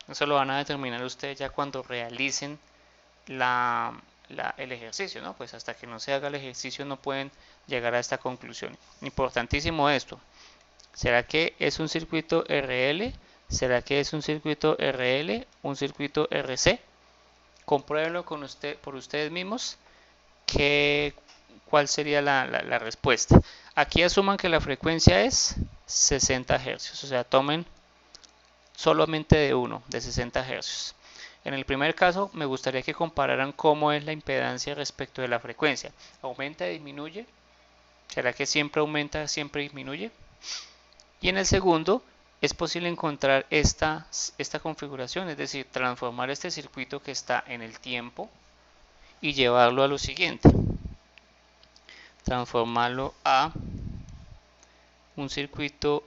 Eso lo van a determinar ustedes ya cuando realicen el ejercicio, ¿no? Pues hasta que no se haga el ejercicio no pueden llegar a esta conclusión. Importantísimo esto. ¿Será que es un circuito RL? ¿Será que es un circuito RL? ¿Un circuito RC? Compruébenlo por ustedes mismos. ¿Cuál sería la respuesta? Aquí asuman que la frecuencia es 60 Hz. O sea, tomen solamente de uno, de 60 Hz. En el primer caso, me gustaría que compararan cómo es la impedancia respecto de la frecuencia. ¿Aumenta, disminuye? ¿Será que siempre aumenta, siempre disminuye? Y en el segundo, es posible encontrar esta configuración, es decir, transformar este circuito que está en el tiempo y llevarlo a lo siguiente. Transformarlo a un circuito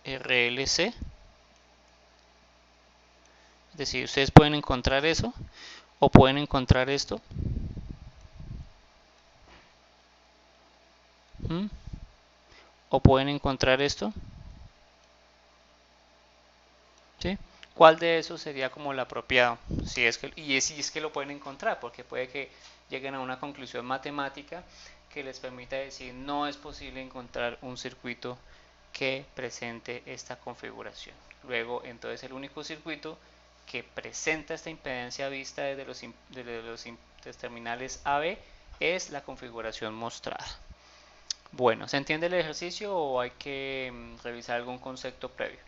RLC. Es decir, ustedes pueden encontrar eso o pueden encontrar esto. O pueden encontrar esto. ¿Sí? ¿Cuál de esos sería como el apropiado? Si es que lo pueden encontrar, porque puede que lleguen a una conclusión matemática que les permita decir no es posible encontrar un circuito que presente esta configuración. Luego, entonces, el único circuito que presenta esta impedancia vista desde los terminales AB es la configuración mostrada. Bueno, ¿se entiende el ejercicio o hay que revisar algún concepto previo?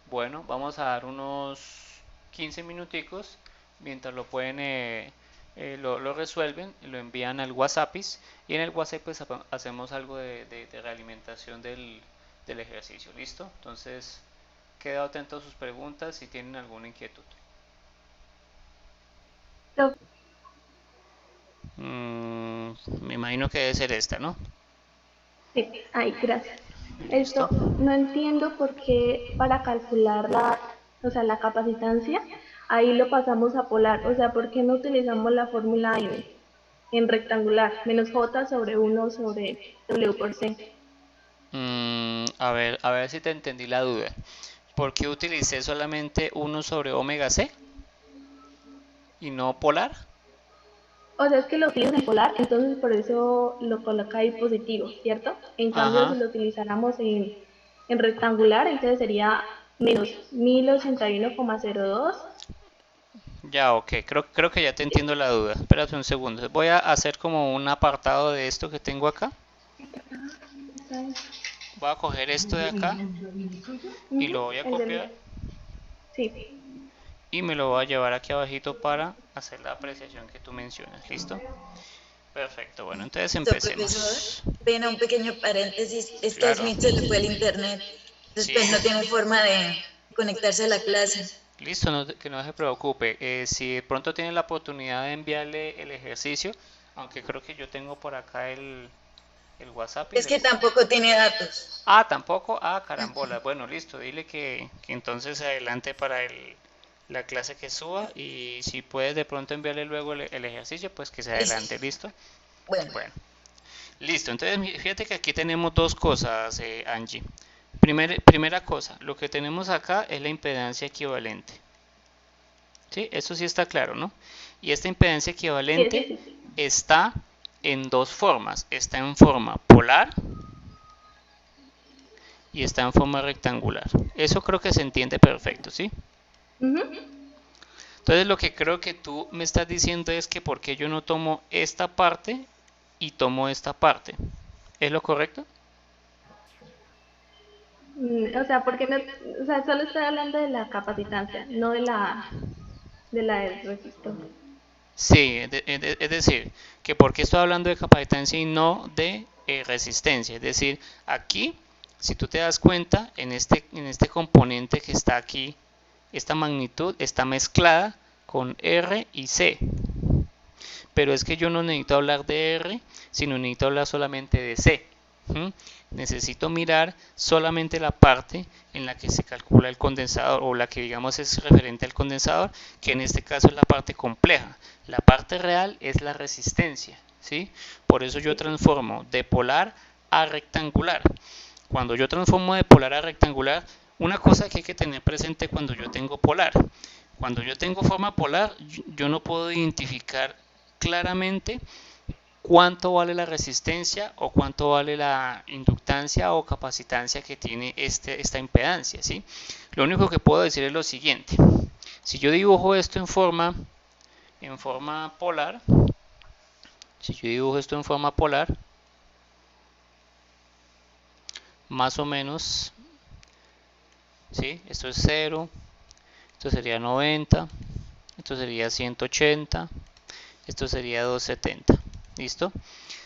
Bueno, vamos a dar unos 15 minuticos mientras lo pueden lo resuelven, lo envían al WhatsApp y en el WhatsApp pues hacemos algo de realimentación del ejercicio. ¿Listo? Entonces, quedo atento a sus preguntas si tienen alguna inquietud. Me imagino que debe ser esta, ¿no? Sí, ahí, gracias. ¿Listo? No entiendo por qué para calcular la capacitancia, ahí lo pasamos a polar. O sea, ¿por qué no utilizamos la fórmula en rectangular? Menos J sobre 1 sobre W por C. A ver si te entendí la duda. ¿Por qué utilicé solamente 1 sobre omega C y no polar? O sea, es que lo utilizo en polar, entonces por eso lo coloca ahí positivo, ¿cierto? En cambio, si lo utilizáramos en rectangular, entonces sería menos 1081,02. Ya, ok, creo que ya te entiendo la duda. Espérate un segundo. Voy a hacer como un apartado de esto que tengo acá. Voy a coger esto de acá y lo voy a copiar. Sí. Y me lo voy a llevar aquí abajito para hacer la apreciación que tú mencionas. ¿Listo? Perfecto, bueno, entonces empecemos. Profesor, ven a un pequeño paréntesis. Esta Claro. Smith se le fue el internet. Después Sí. no tiene forma de conectarse a la clase. Listo, que no se preocupe. Si de pronto tiene la oportunidad de enviarle el ejercicio, aunque creo que yo tengo por acá el WhatsApp y Es le... que tampoco tiene datos. Ah, tampoco. Ah, carambola. Bueno, listo. Dile que entonces adelante para la clase que suba y si puedes de pronto enviarle luego el ejercicio, pues que se Listo. adelante. ¿Listo? Bueno, Bueno, listo. Entonces, fíjate que aquí tenemos dos cosas, Angie. Primera cosa, lo que tenemos acá es la impedancia equivalente. ¿Sí? Eso sí está claro, ¿no? Y esta impedancia Sí, eso equivalente sí. está en dos formas. Está en forma polar y está en forma rectangular. Eso creo que se entiende perfecto, ¿sí? Ujú. Entonces lo que creo que tú me estás diciendo es que por qué yo no tomo esta parte y tomo esta parte. ¿Es lo correcto? O sea, porque no, o sea, solo estoy hablando de la capacitancia, no de la resistencia. Sí, es decir, que porque estoy hablando de capacitancia y no de resistencia. Es decir, aquí, si tú te das cuenta, en este componente que está aquí, esta magnitud está mezclada con R y C. Pero es que yo no necesito hablar de R, sino necesito hablar solamente de C. ¿Mm? Necesito mirar solamente la parte en la que se calcula el condensador o la que digamos es referente al condensador, que en este caso es la parte compleja. La parte real es la resistencia, ¿sí? Por eso yo Sí. transformo de polar a rectangular. Cuando yo transformo de polar a rectangular, una cosa que hay que tener presente cuando yo tengo polar. Cuando yo tengo forma polar, yo no puedo identificar claramente cuánto vale la resistencia o cuánto vale la inductancia o capacitancia que tiene esta impedancia, ¿sí? Lo único que puedo decir es lo siguiente. Si yo dibujo esto en forma polar, si yo dibujo esto en forma polar, más o menos, ¿sí? Esto es 0, esto sería 90, esto sería 180, esto sería 270. ¿Listo?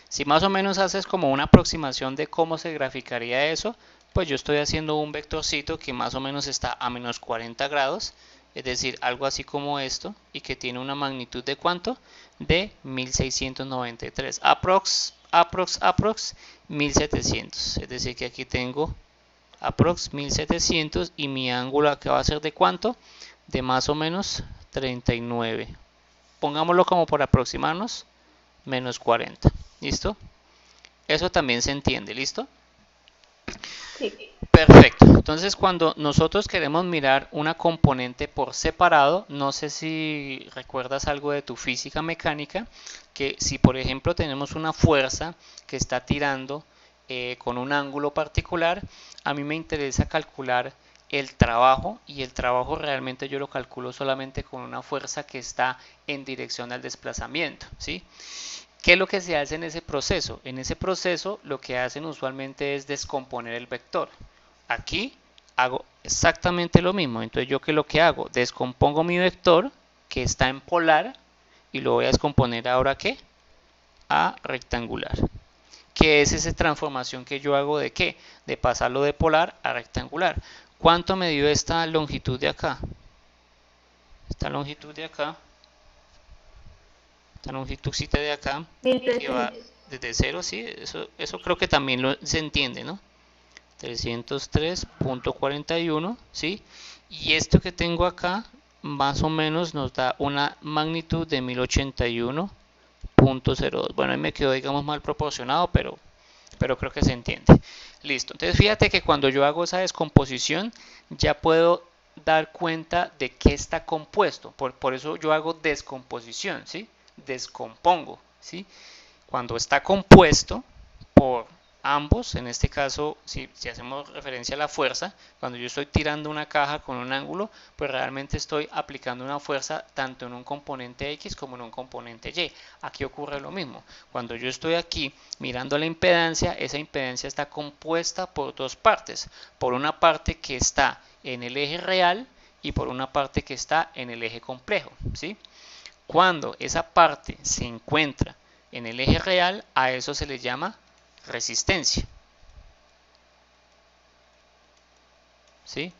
Si más o menos haces como una aproximación de cómo se graficaría eso, pues yo estoy haciendo un vectorcito que más o menos está a menos 40 grados, es decir, algo así como esto, y que tiene una magnitud de ¿cuánto? De 1693, aprox 1700, es decir, que aquí tengo aprox 1700 y mi ángulo acá va a ser de ¿cuánto? De más o menos 39. Pongámoslo como por aproximarnos, menos 40. ¿Listo? Eso también se entiende, ¿listo? Sí. Perfecto. Entonces, cuando nosotros queremos mirar una componente por separado, no sé si recuerdas algo de tu física mecánica, que si por ejemplo tenemos una fuerza que está tirando con un ángulo particular, a mí me interesa calcular el trabajo y el trabajo realmente yo lo calculo solamente con una fuerza que está en dirección al desplazamiento, ¿sí? ¿Qué es lo que se hace en ese proceso? En ese proceso lo que hacen usualmente es descomponer el vector. Aquí hago exactamente lo mismo. Entonces yo qué es lo que hago? Descompongo mi vector que está en polar y lo voy a descomponer ahora ¿qué? A rectangular. ¿Qué es esa transformación que yo hago de qué? De pasarlo de polar a rectangular. ¿Cuánto me dio esta longitud de acá? Esta longitud de acá, esta longitudcita de acá, que va 1300. desde cero, sí, eso creo que también se entiende, ¿no? 303.41, ¿sí? Y esto que tengo acá, más o menos nos da una magnitud de 1081.02. Bueno, ahí me quedó, digamos, mal proporcionado, pero creo que se entiende. Listo. Entonces, fíjate que cuando yo hago esa descomposición, ya puedo dar cuenta de qué está compuesto. Por eso yo hago descomposición, ¿sí? Descompongo, ¿sí? Cuando está compuesto por ambos, en este caso, si hacemos referencia a la fuerza, cuando yo estoy tirando una caja con un ángulo, pues realmente estoy aplicando una fuerza tanto en un componente X como en un componente Y. Aquí ocurre lo mismo. Cuando yo estoy aquí mirando la impedancia, esa impedancia está compuesta por dos partes. Por una parte que está en el eje real y por una parte que está en el eje complejo, ¿sí? Cuando esa parte se encuentra en el eje real, a eso se le llama resistencia, ¿sí?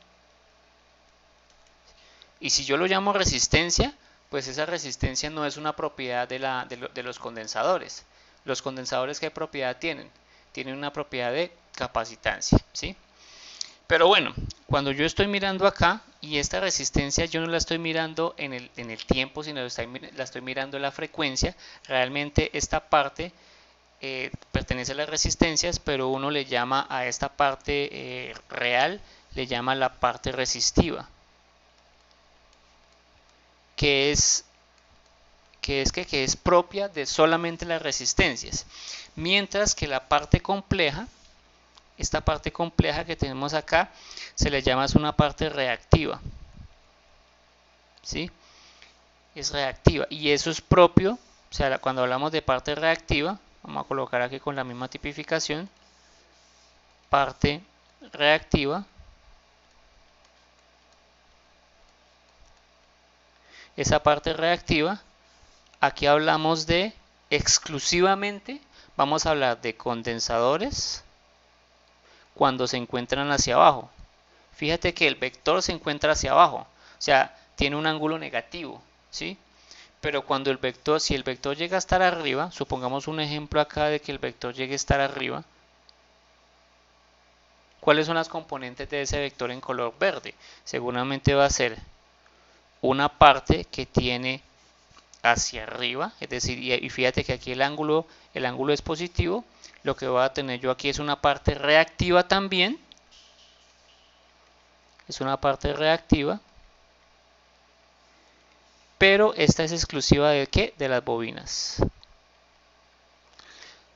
Y si yo lo llamo resistencia, pues esa resistencia no es una propiedad de los condensadores. Los condensadores, ¿qué propiedad tienen? Tienen una propiedad de capacitancia, ¿sí? Pero bueno, cuando yo estoy mirando acá y esta resistencia yo no la estoy mirando en el tiempo, sino la estoy mirando en la frecuencia, realmente esta parte pertenece a las resistencias, pero uno le llama a esta parte real, le llama la parte resistiva, que es propia de solamente las resistencias, mientras que la parte compleja, esta parte compleja que tenemos acá, se le llama una parte reactiva, ¿sí? Es reactiva y eso es propio, o sea, cuando hablamos de parte reactiva, vamos a colocar aquí con la misma tipificación, parte reactiva, esa parte reactiva, aquí hablamos de exclusivamente, vamos a hablar de condensadores cuando se encuentran hacia abajo. Fíjate que el vector se encuentra hacia abajo, o sea, tiene un ángulo negativo, ¿sí? Pero cuando si el vector llega a estar arriba, supongamos un ejemplo acá de que el vector llegue a estar arriba, ¿cuáles son las componentes de ese vector en color verde? Seguramente va a ser una parte que tiene hacia arriba, es decir, y fíjate que aquí el ángulo es positivo, lo que voy a tener yo aquí es una parte reactiva también, es una parte reactiva, pero esta es exclusiva de ¿qué? De las bobinas.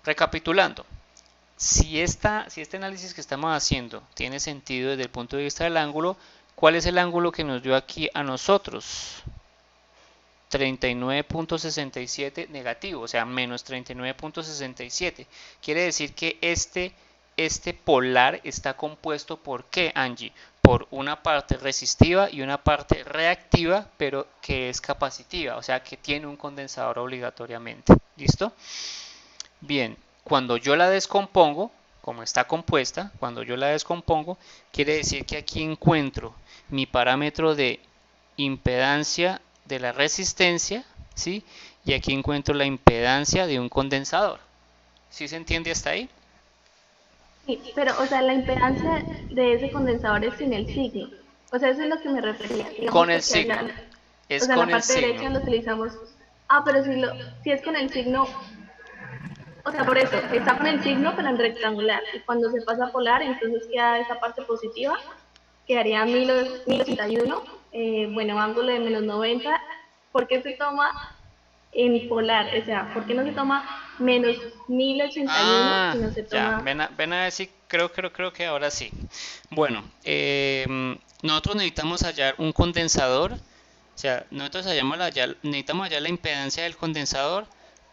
Recapitulando, si este análisis que estamos haciendo tiene sentido desde el punto de vista del ángulo, ¿cuál es el ángulo que nos dio aquí a nosotros? 39.67 negativo, o sea, menos 39.67. Quiere decir que este polar está compuesto por ¿qué, Angie? Por una parte resistiva y una parte reactiva, pero que es capacitiva, o sea, que tiene un condensador obligatoriamente. ¿Listo? Bien, cuando yo la descompongo, como está compuesta, cuando yo la descompongo, quiere decir que aquí encuentro mi parámetro de impedancia de la resistencia, ¿sí? Y aquí encuentro la impedancia de un condensador. ¿Sí se entiende hasta ahí? Sí, pero, o sea, la impedancia de ese condensador es sin el signo. O sea, eso es lo que me refería. Digamos, Con el porque signo. allá, o Es sea, la con el parte derecha lo signo. utilizamos. Ah, pero si es con el signo, o sea, por eso, está con el signo, pero en rectangular. Y cuando se pasa a polar, entonces queda esa parte positiva, quedaría 1081, bueno, ángulo de menos 90. ¿Por qué se toma en polar? O sea, ¿por qué no se toma menos 1081, Ah, sino se ya, toma... ven a ver si creo que ahora sí. Bueno, nosotros necesitamos hallar un condensador, o sea, necesitamos hallar la impedancia del condensador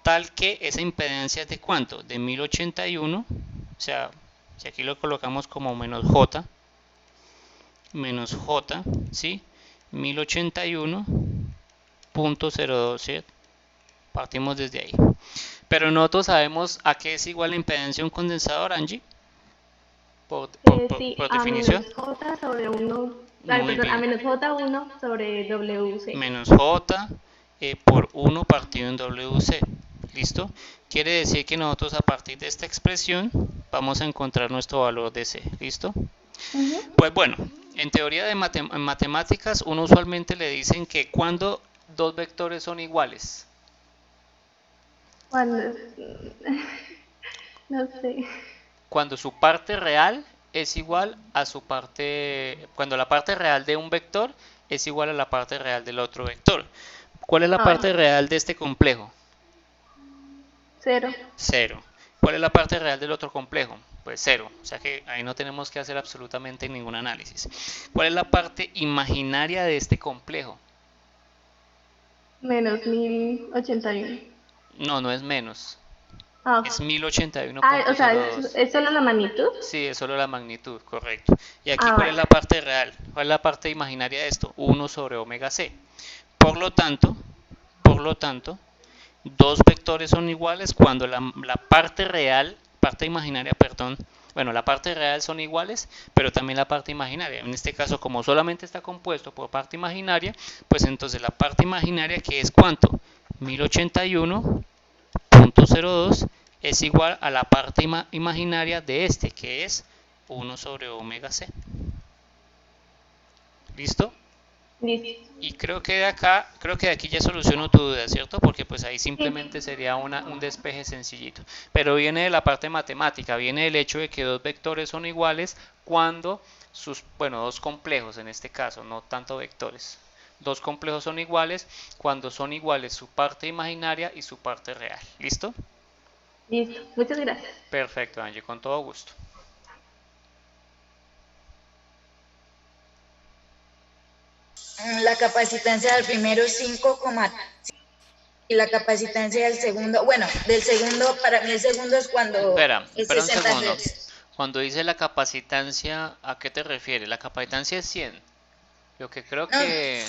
tal que esa impedancia es de ¿cuánto? De 1081, o sea, si aquí lo colocamos como menos J, ¿sí? 1081.02, ¿sí? Partimos desde ahí. Pero nosotros sabemos a qué es igual la impedancia de un condensador, Angie, Sí, por a definición. menos J sobre 1, Muy perdón, a bien. menos J1 sobre WC. Menos J por 1 partido en WC. ¿Listo? Quiere decir que nosotros a partir de esta expresión vamos a encontrar nuestro valor de C. ¿Listo? Ujú. Pues bueno, en teoría de en matemáticas uno usualmente le dicen que cuando dos vectores son iguales. Cuando, no sé. Cuando su parte real es igual a su parte, cuando la parte real de un vector es igual a la parte real del otro vector. ¿Cuál es la A ver, parte real de este complejo? 0. Cero. ¿Cuál es la parte real del otro complejo? Pues cero. O sea que ahí no tenemos que hacer absolutamente ningún análisis. ¿Cuál es la parte imaginaria de este complejo? Menos 1081. No, no es menos. Es Ah, o sea, 1081.02. es solo la magnitud. Sí, es solo la magnitud, correcto. Y aquí, Ah, ¿cuál es vale. la parte real? ¿Cuál es la parte imaginaria de esto? 1 sobre omega c. Por lo tanto, por lo tanto, dos vectores son iguales cuando la parte real, parte imaginaria, perdón, Bueno, la parte real son iguales, pero también la parte imaginaria. En este caso, como solamente está compuesto por parte imaginaria, pues entonces la parte imaginaria, que es ¿cuánto? 1081.02 es igual a la parte imaginaria de este, que es 1 sobre omega c. ¿Listo? Listo. Y creo que de aquí ya soluciono tu duda, ¿cierto? Porque pues ahí simplemente Sí. sería un despeje sencillito. Pero viene de la parte matemática, viene del hecho de que dos vectores son iguales cuando dos complejos en este caso, no tanto vectores. Dos complejos son iguales cuando son iguales su parte imaginaria y su parte real. ¿Listo? Listo. Muchas gracias. Perfecto, Angie, con todo gusto. La capacitancia del primero es 5, y la capacitancia del segundo, bueno, del segundo, para mí el segundo es cuando es Espera un 60 segundo. Hz. Cuando dice la capacitancia, ¿a qué te refieres? La capacitancia es 100. Lo que creo No, que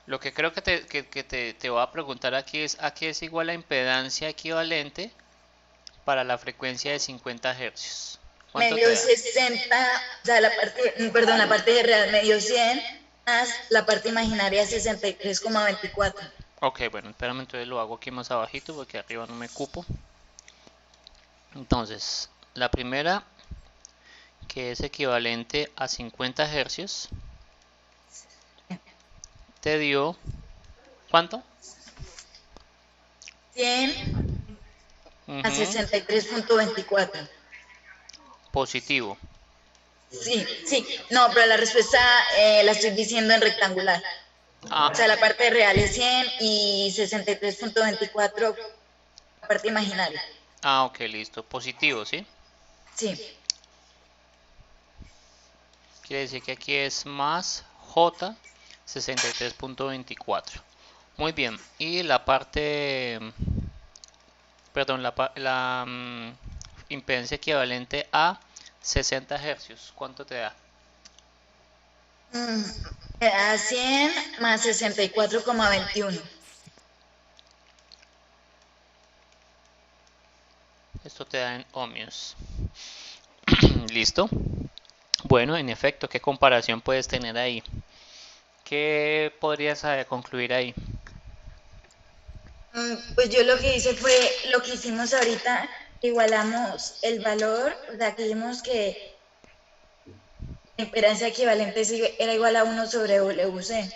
Lo que creo que te voy a preguntar aquí es ¿a qué es igual la impedancia equivalente para la frecuencia de 50 Hz? ¿Cuánto te medio da? 60, o sea, la parte de real medio 100, más la parte imaginaria 63,24. Ok, bueno, espérame, entonces lo hago aquí más abajito porque arriba no me cupo. Entonces, la primera, que es equivalente a 50 Hz, te dio ¿cuánto? 100 a Ujú, 63,24. positivo. Sí, sí, no, pero la respuesta la estoy diciendo en rectangular. Ah, O sea, la parte real es 100 y 63,24 la parte imaginaria. ok, listo. Positivo, ¿sí? Sí. Quiere decir que aquí es más J 63.24. Muy bien. Y la parte, perdón, impedancia equivalente a 60 Hz. ¿Cuánto te da? A 100 más 64,21. Esto te da en ohmios. ¿Listo? Bueno, en efecto, ¿qué comparación puedes tener ahí? ¿Qué podrías concluir ahí? Pues yo lo que hice fue lo que hicimos ahorita, igualamos el valor, o sea, que vimos que la impedancia equivalente era igual a 1 sobre WC.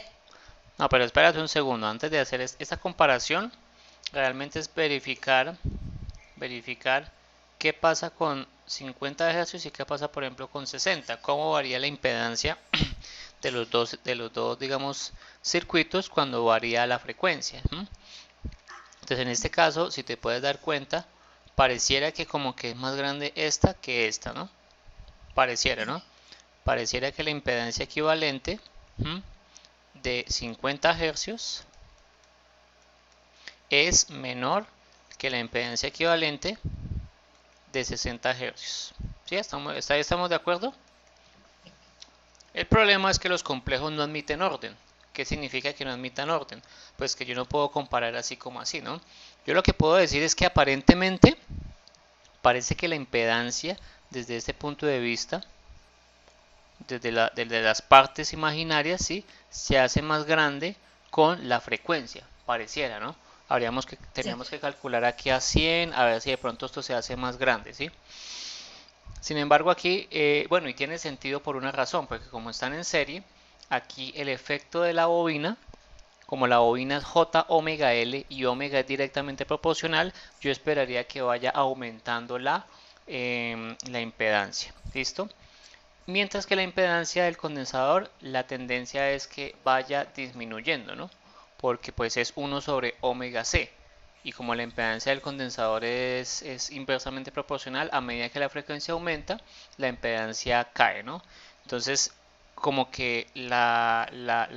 No, pero espérate un segundo. Antes de hacer esta comparación, realmente es verificar qué pasa con 50 Hz y qué pasa, por ejemplo, con 60. Cómo varía la impedancia de los dos, digamos, circuitos cuando varía la frecuencia. Entonces, en este caso, si te puedes dar cuenta, pareciera que como que es más grande esta que esta, ¿no? Pareciera, ¿no? Pareciera que la impedancia equivalente de 50 Hz es menor que la impedancia equivalente de 60 Hz. ¿Sí? ¿Estamos de acuerdo? El problema es que los complejos no admiten orden. ¿Qué significa que no admitan orden? Pues que yo no puedo comparar así como así, ¿no? Yo lo que puedo decir es que aparentemente parece que la impedancia desde este punto de vista, desde las partes imaginarias, ¿sí? Se hace más grande con la frecuencia, pareciera, ¿no? Sí. Teníamos que calcular aquí a 100, a ver si de pronto esto se hace más grande, ¿sí? Sin embargo aquí, bueno, y tiene sentido por una razón, porque como están en serie, aquí el efecto de la bobina, como la bobina es J omega L y omega es directamente proporcional, yo esperaría que vaya aumentando la impedancia. ¿Listo? Mientras que la impedancia del condensador, la tendencia es que vaya disminuyendo, ¿no? Porque pues es 1 sobre omega C. Y como la impedancia del condensador es inversamente proporcional, a medida que la frecuencia aumenta, la impedancia cae, ¿no? Entonces, como que la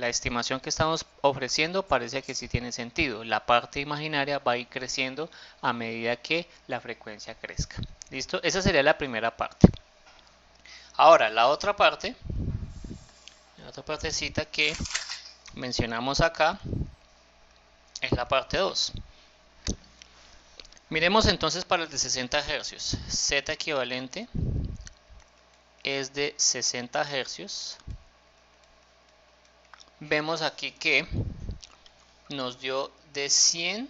estimación que estamos ofreciendo parece que sí tiene sentido. La parte imaginaria va a ir creciendo a medida que la frecuencia crezca. ¿Listo? Esa sería la primera parte. Ahora, la otra partecita que mencionamos acá es la parte 2. Miremos entonces para el de 60 Hz. Z equivalente es de 60 Hz. Vemos aquí que nos dio de 100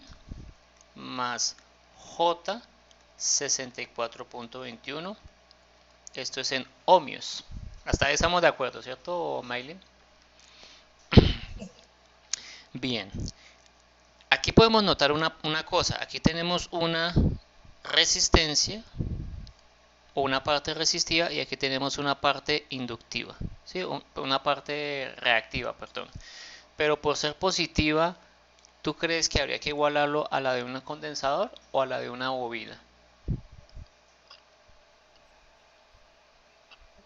más J 64.21. Esto es en ohmios. Hasta ahí estamos de acuerdo, ¿cierto, Maylin? Bien. Aquí podemos notar una cosa. Aquí tenemos una resistencia o una parte resistiva y aquí tenemos una parte inductiva, ¿sí? Una parte reactiva, perdón. Pero por ser positiva, ¿tú crees que habría que igualarlo a la de un condensador o a la de una bobina?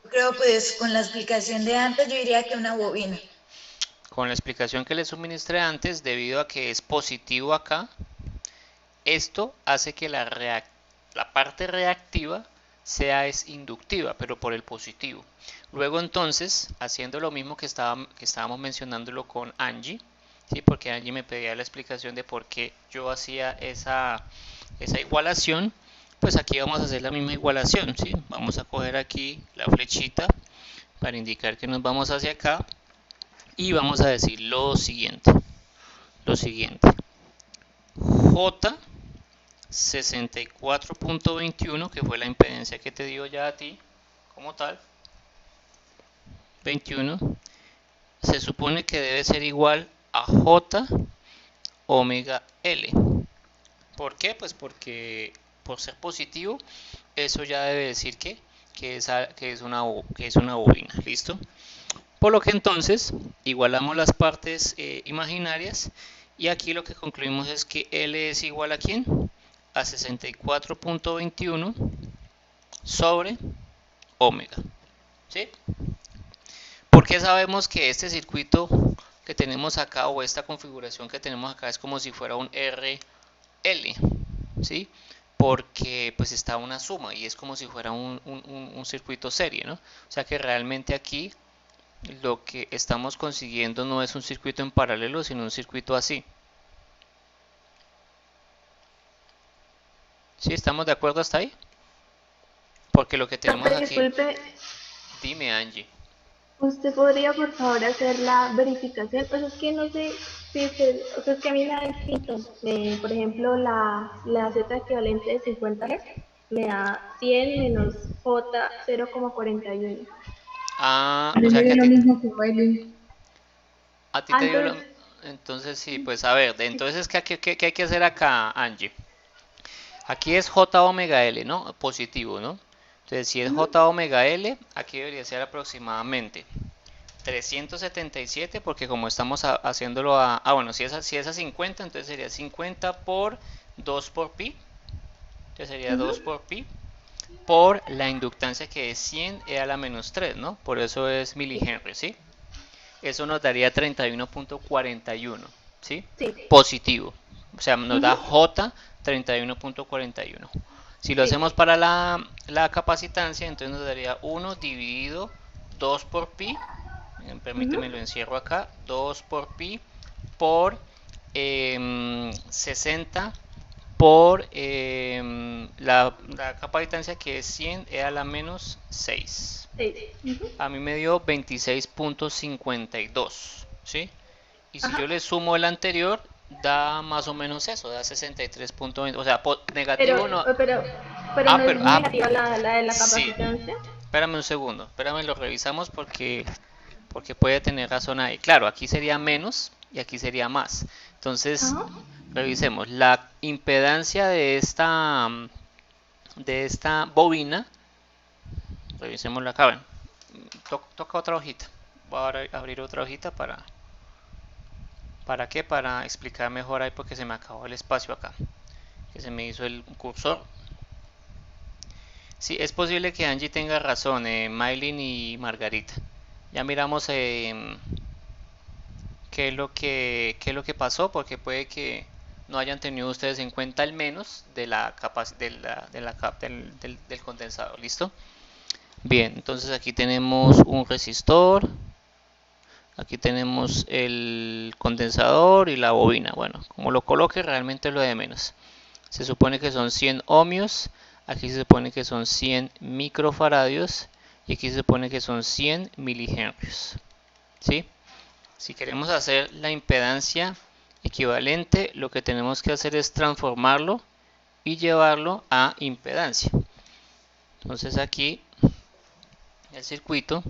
Creo pues con la explicación de antes yo diría que una bobina. Con la explicación que les suministré antes, debido a que es positivo acá, esto hace que la parte reactiva sea es inductiva, pero por el positivo. Luego entonces, haciendo lo mismo que estábamos mencionándolo con Angie, ¿sí? Porque Angie me pedía la explicación de por qué yo hacía esa igualación, pues aquí vamos a hacer la misma igualación, ¿sí? Vamos a coger aquí la flechita para indicar que nos vamos hacia acá y vamos a decir lo siguiente, J 64.21, que fue la impedancia que te dio ya a ti como tal, 21, se supone que debe ser igual a J omega L. ¿Por qué? Pues porque por ser positivo, eso ya debe decir que es una bobina, ¿listo? Por lo que entonces igualamos las partes imaginarias y aquí lo que concluimos es que L es igual a ¿quién? A 64.21 sobre omega. ¿Sí? ¿Por qué sabemos que este circuito que tenemos acá o esta configuración que tenemos acá es como si fuera un RL? ¿Sí? Porque pues está una suma y es como si fuera un circuito serie, ¿no? O sea que realmente aquí lo que estamos consiguiendo no es un circuito en paralelo, sino un circuito así. ¿Sí? ¿Estamos de acuerdo hasta ahí? Porque lo que tenemos Profe, aquí... disculpe, Dime, Angie. ¿usted podría por favor hacer la verificación? Pues es que no sé si o sea, es que a mí me da distinto. Por ejemplo, la Z equivalente de 50 Hz me da 100 menos J 0,41. Ah, A o mí sea me que dio lo mismo que Bailey. a ti te dio lo... Entonces, Entonces sí, pues a ver, entonces ¿qué hay que hacer acá, Angie? Aquí es J omega L, ¿no? Positivo, ¿no? Entonces si es J omega L, aquí debería ser aproximadamente 377, porque como estamos haciéndolo a... Ah, bueno, si es a 50, entonces sería 50 por 2 por pi. Entonces sería 2 por pi por la inductancia que es 100 e a la menos 3, ¿no? Por eso es milihenry, ¿sí? Eso nos daría 31.41, ¿sí? sí, Positivo. O sea, nos da ujú, J 31.41. Si lo sí, hacemos para la capacitancia, entonces nos daría 1 dividido 2 por pi. Permíteme, lo ujú, encierro acá. 2 por pi por 60 por la capacitancia que es 100 e a la menos 6. sí, ujú, A mí me dio 26.52, ¿sí? Y si yo ajá. le sumo el anterior, da más o menos eso, da 63.20, o sea, Pero, negativo no... pero, pero no es Ah, negativa la de la sí, capacitancia. espérame un segundo, espérame, lo revisamos porque puede tener razón ahí. Claro, aquí sería menos y aquí sería más. Entonces, Ajá. revisemos, la impedancia de esta bobina, revisémosla acá, ven, toca otra hojita. Voy a abrir otra hojita ¿para qué? Para explicar mejor ahí porque se me acabó el espacio acá, que se me hizo el cursor. Sí, es posible que Angie tenga razón, Maylin y Margarita. Ya miramos qué es lo que pasó, porque puede que no hayan tenido ustedes en cuenta el menos de la del condensador, ¿listo? Bien, entonces aquí tenemos un resistor, aquí tenemos el condensador y la bobina. Bueno, como lo coloque realmente es lo de menos. se supone que son 100 ohmios, aquí se supone que son 100 microfaradios y aquí se supone que son 100 milihenrios. ¿Sí? Si queremos hacer la impedancia equivalente, lo que tenemos que hacer es transformarlo y llevarlo a impedancia. Entonces aquí el circuito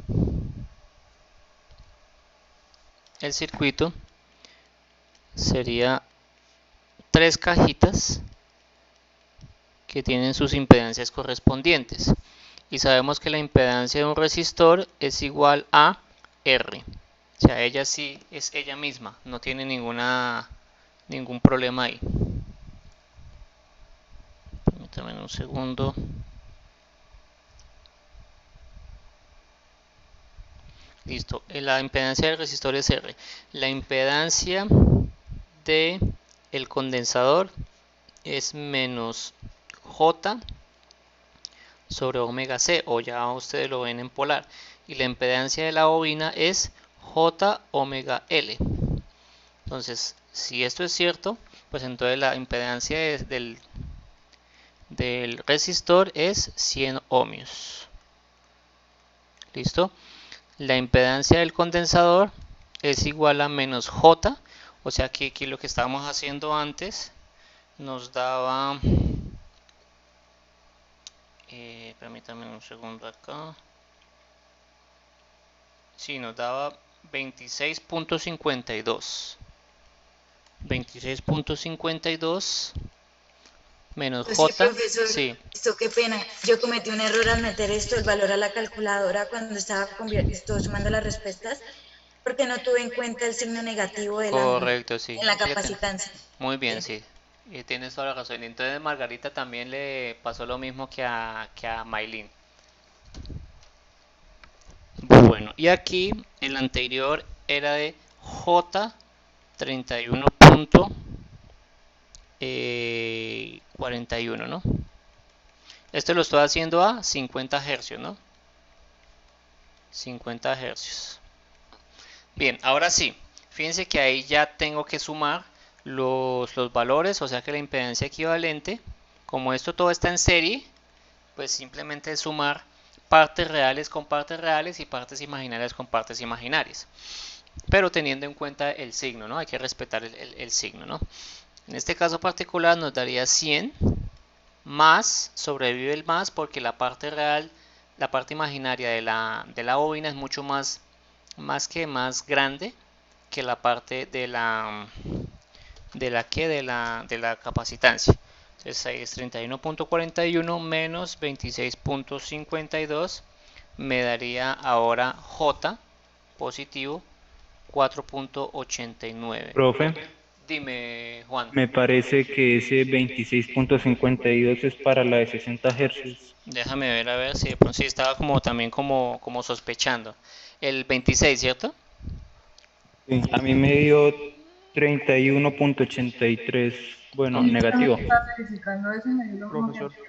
sería 3 cajitas que tienen sus impedancias correspondientes. Y sabemos que la impedancia de un resistor es igual a R. O sea, ella sí es ella misma, no tiene ningún problema ahí. Permítanme un segundo. Listo, la impedancia del resistor es R. La impedancia del condensador es menos J sobre omega C, o ya ustedes lo ven en polar. Y la impedancia de la bobina es J omega L. Entonces, si esto es cierto, pues entonces la impedancia del resistor es 100 ohmios. ¿Listo? La impedancia del condensador es igual a menos J, o sea que aquí lo que estábamos haciendo antes nos daba, permítanme un segundo acá, sí, nos daba 26.52 menos Pues sí, J, profesor, sí, esto qué pena. Yo cometí un error al meter esto, el valor a la calculadora cuando estaba sumando las respuestas, porque no tuve en cuenta el signo negativo de correcto, sí, en la fíjate, capacitancia. muy bien, Sí. sí, tienes toda la razón. Entonces Margarita también le pasó lo mismo que a Maylin. Bueno, y aquí el anterior era de J 31.41, ¿no? Este lo estoy haciendo a 50 hercios, ¿no? 50 hercios. Bien, ahora sí, fíjense que ahí ya tengo que sumar los valores, o sea que la impedancia equivalente, como esto todo está en serie, pues simplemente es sumar partes reales con partes reales y partes imaginarias con partes imaginarias. Pero teniendo en cuenta el signo, ¿no? Hay que respetar el signo, ¿no? En este caso particular nos daría 100 más, sobrevive el más porque la parte real, la parte imaginaria de la bobina es mucho más grande que la parte de la capacitancia. Entonces ahí es 31.41 menos 26.52 me daría ahora J positivo 4.89. Profe, Dime, Juan. me parece que ese 26.52 es para la de 60 Hz. Déjame ver a ver si de pronto sí estaba también como sospechando. El 26, ¿cierto? Sí, a mí me dio 31.83, bueno, Ok. negativo. Verificando eso y me dio como que Profesor.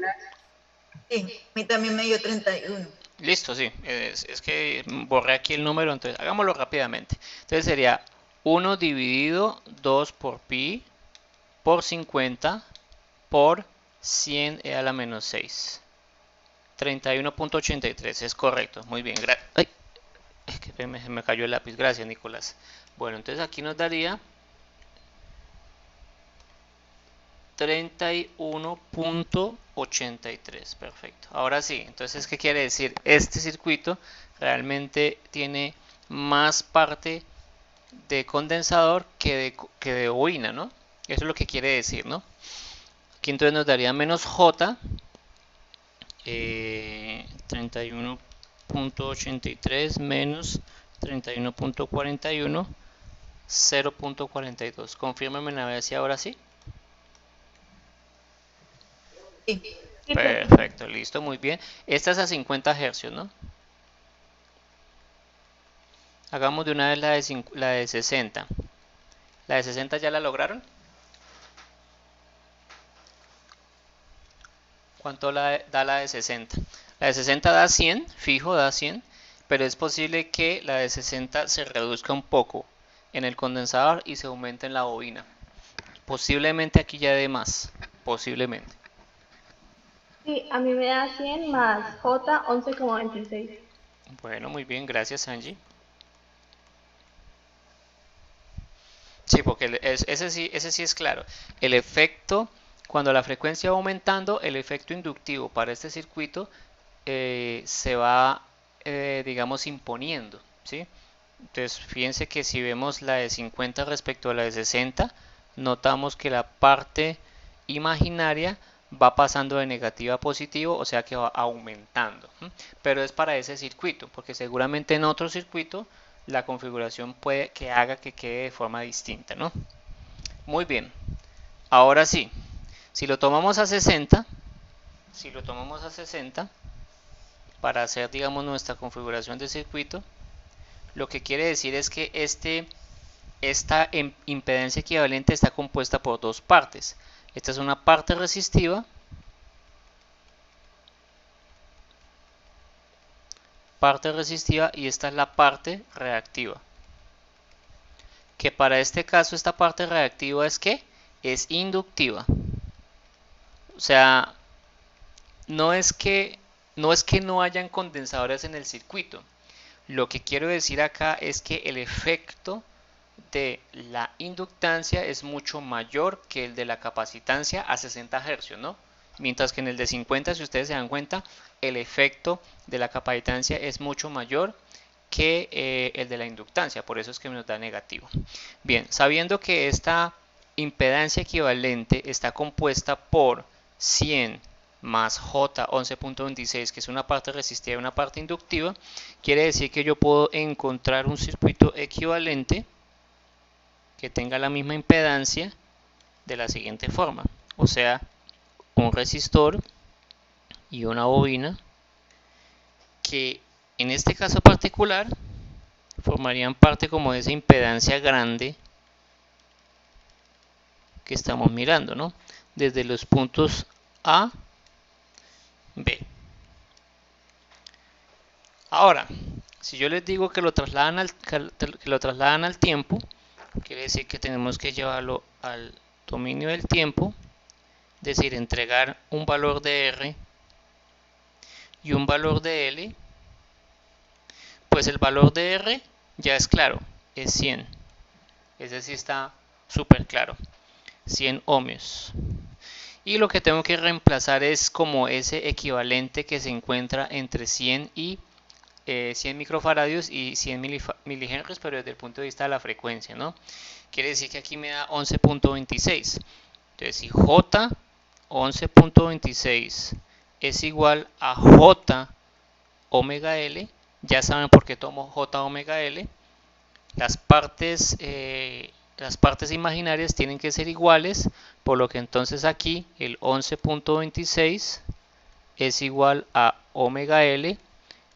Sí, a mí también me dio 31. Listo, sí. Es que borré aquí el número, entonces hagámoslo rápidamente. Entonces sería 1 dividido 2 por pi por 50 por 100 e a la menos 6. 31.83, es correcto. Muy bien. Ay, es que me cayó el lápiz. Gracias, Nicolás. Bueno, entonces aquí nos daría 31.83. Perfecto. Ahora sí, entonces, ¿qué quiere decir? Este circuito realmente tiene más parte de condensador que de bobina, ¿no? Eso es lo que quiere decir, ¿no? Aquí entonces nos daría menos J, 31.83 menos 31.41, 0.42. Confírmame a ver si ahora sí. Sí. Perfecto, listo, muy bien. Esta es a 50 hercios, ¿no? Hagamos de una vez la de 60. ¿La de 60 ya la lograron? ¿Cuánto da la de 60? La de 60 da 100, fijo, da 100, pero es posible que la de 60 se reduzca un poco en el condensador y se aumente en la bobina. Posiblemente aquí ya dé más. posiblemente. Sí, a mí me da 100 más J 11,26. Bueno, muy bien, gracias Angie. Sí, porque ese sí es claro. El efecto, cuando la frecuencia va aumentando, el efecto inductivo para este circuito se va, digamos, imponiendo, ¿sí? Entonces, fíjense que si vemos la de 50 respecto a la de 60, notamos que la parte imaginaria va pasando de negativo a positivo, o sea que va aumentando. Pero es para ese circuito, porque seguramente en otro circuito la configuración puede que haga que quede de forma distinta, ¿no? Muy bien. Ahora sí, si lo tomamos a 60, para hacer, digamos, nuestra configuración de circuito, lo que quiere decir es que esta impedancia equivalente está compuesta por dos partes. Esta es una parte resistiva, y esta es la parte reactiva. Que para este caso esta parte reactiva es que es inductiva. O sea, no es que no hayan condensadores en el circuito. Lo que quiero decir acá es que el efecto de la inductancia es mucho mayor que el de la capacitancia a 60 Hz, ¿no? Mientras que en el de 50, si ustedes se dan cuenta, el efecto de la capacitancia es mucho mayor que el de la inductancia, por eso es que nos da negativo. Bien, sabiendo que esta impedancia equivalente está compuesta por 100 más J 11.26, que es una parte resistiva y una parte inductiva, quiere decir que yo puedo encontrar un circuito equivalente que tenga la misma impedancia de la siguiente forma, o sea, un resistor y una bobina que en este caso particular formarían parte como de esa impedancia grande que estamos mirando, ¿no? Desde los puntos A, B. Ahora, si yo les digo que lo trasladan al tiempo, quiere decir que tenemos que llevarlo al dominio del tiempo, es decir, entregar un valor de R y un valor de L, pues el valor de R ya es claro, es 100. Ese sí está súper claro, 100 ohmios. Y lo que tengo que reemplazar es como ese equivalente que se encuentra entre 100 y 100 microfaradios y 100 milihenries, pero desde el punto de vista de la frecuencia, ¿no? Quiere decir que aquí me da 11.26. Entonces, si J 11.26 es igual a J omega L, ya saben por qué tomo J omega L, las partes imaginarias tienen que ser iguales, por lo que entonces aquí el 11.26 es igual a omega L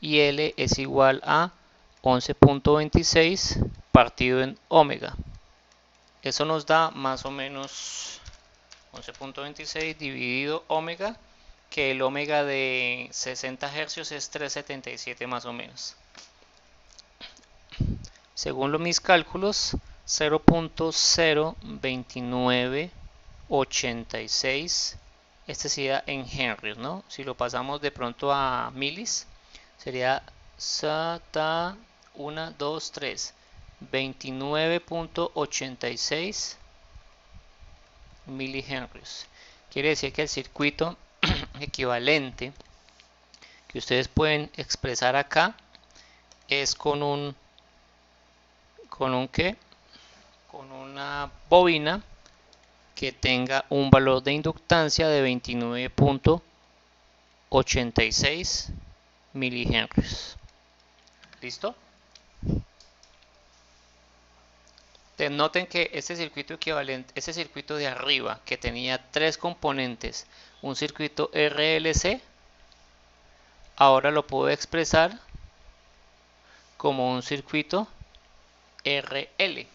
y L es igual a 11.26 partido en omega. Eso nos da más o menos 11.26 dividido omega, que el omega de 60 Hz es 377 más o menos. Según mis cálculos, 0.02986, este sería en henries, ¿no? Si lo pasamos de pronto a milis, sería 1, 2, 3, 29.86 milihenries. Quiere decir que el circuito equivalente que ustedes pueden expresar acá es con una bobina que tenga un valor de inductancia de 29.86 milihenries. ¿Listo? Noten que este circuito equivalente, este circuito de arriba que tenía tres componentes, un circuito RLC, ahora lo puedo expresar como un circuito RL.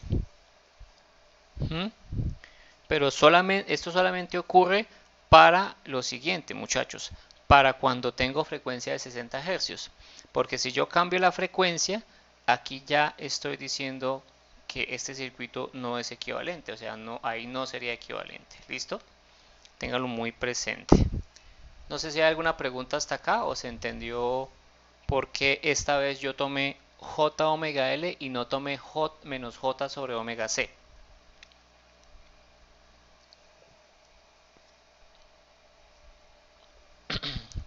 Pero esto solamente ocurre para lo siguiente, muchachos, para cuando tengo frecuencia de 60 Hz, porque si yo cambio la frecuencia, aquí ya estoy diciendo que este circuito no es equivalente, o sea, ahí no sería equivalente. ¿Listo? ténganlo muy presente. No sé si hay alguna pregunta hasta acá o se entendió por qué esta vez yo tomé J omega L y no tomé J menos J sobre omega C.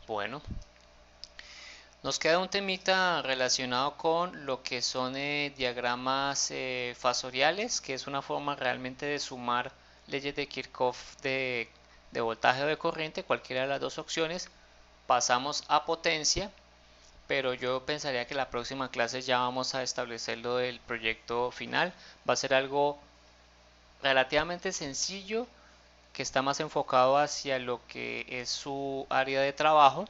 Bueno, nos queda un temita relacionado con lo que son diagramas fasoriales, que es una forma realmente de sumar leyes de Kirchhoff de voltaje o de corriente, cualquiera de las dos opciones. Pasamos a potencia, pero yo pensaría que la próxima clase ya vamos a establecer lo del proyecto final. Va a ser algo relativamente sencillo, que está más enfocado hacia lo que es su área de trabajo.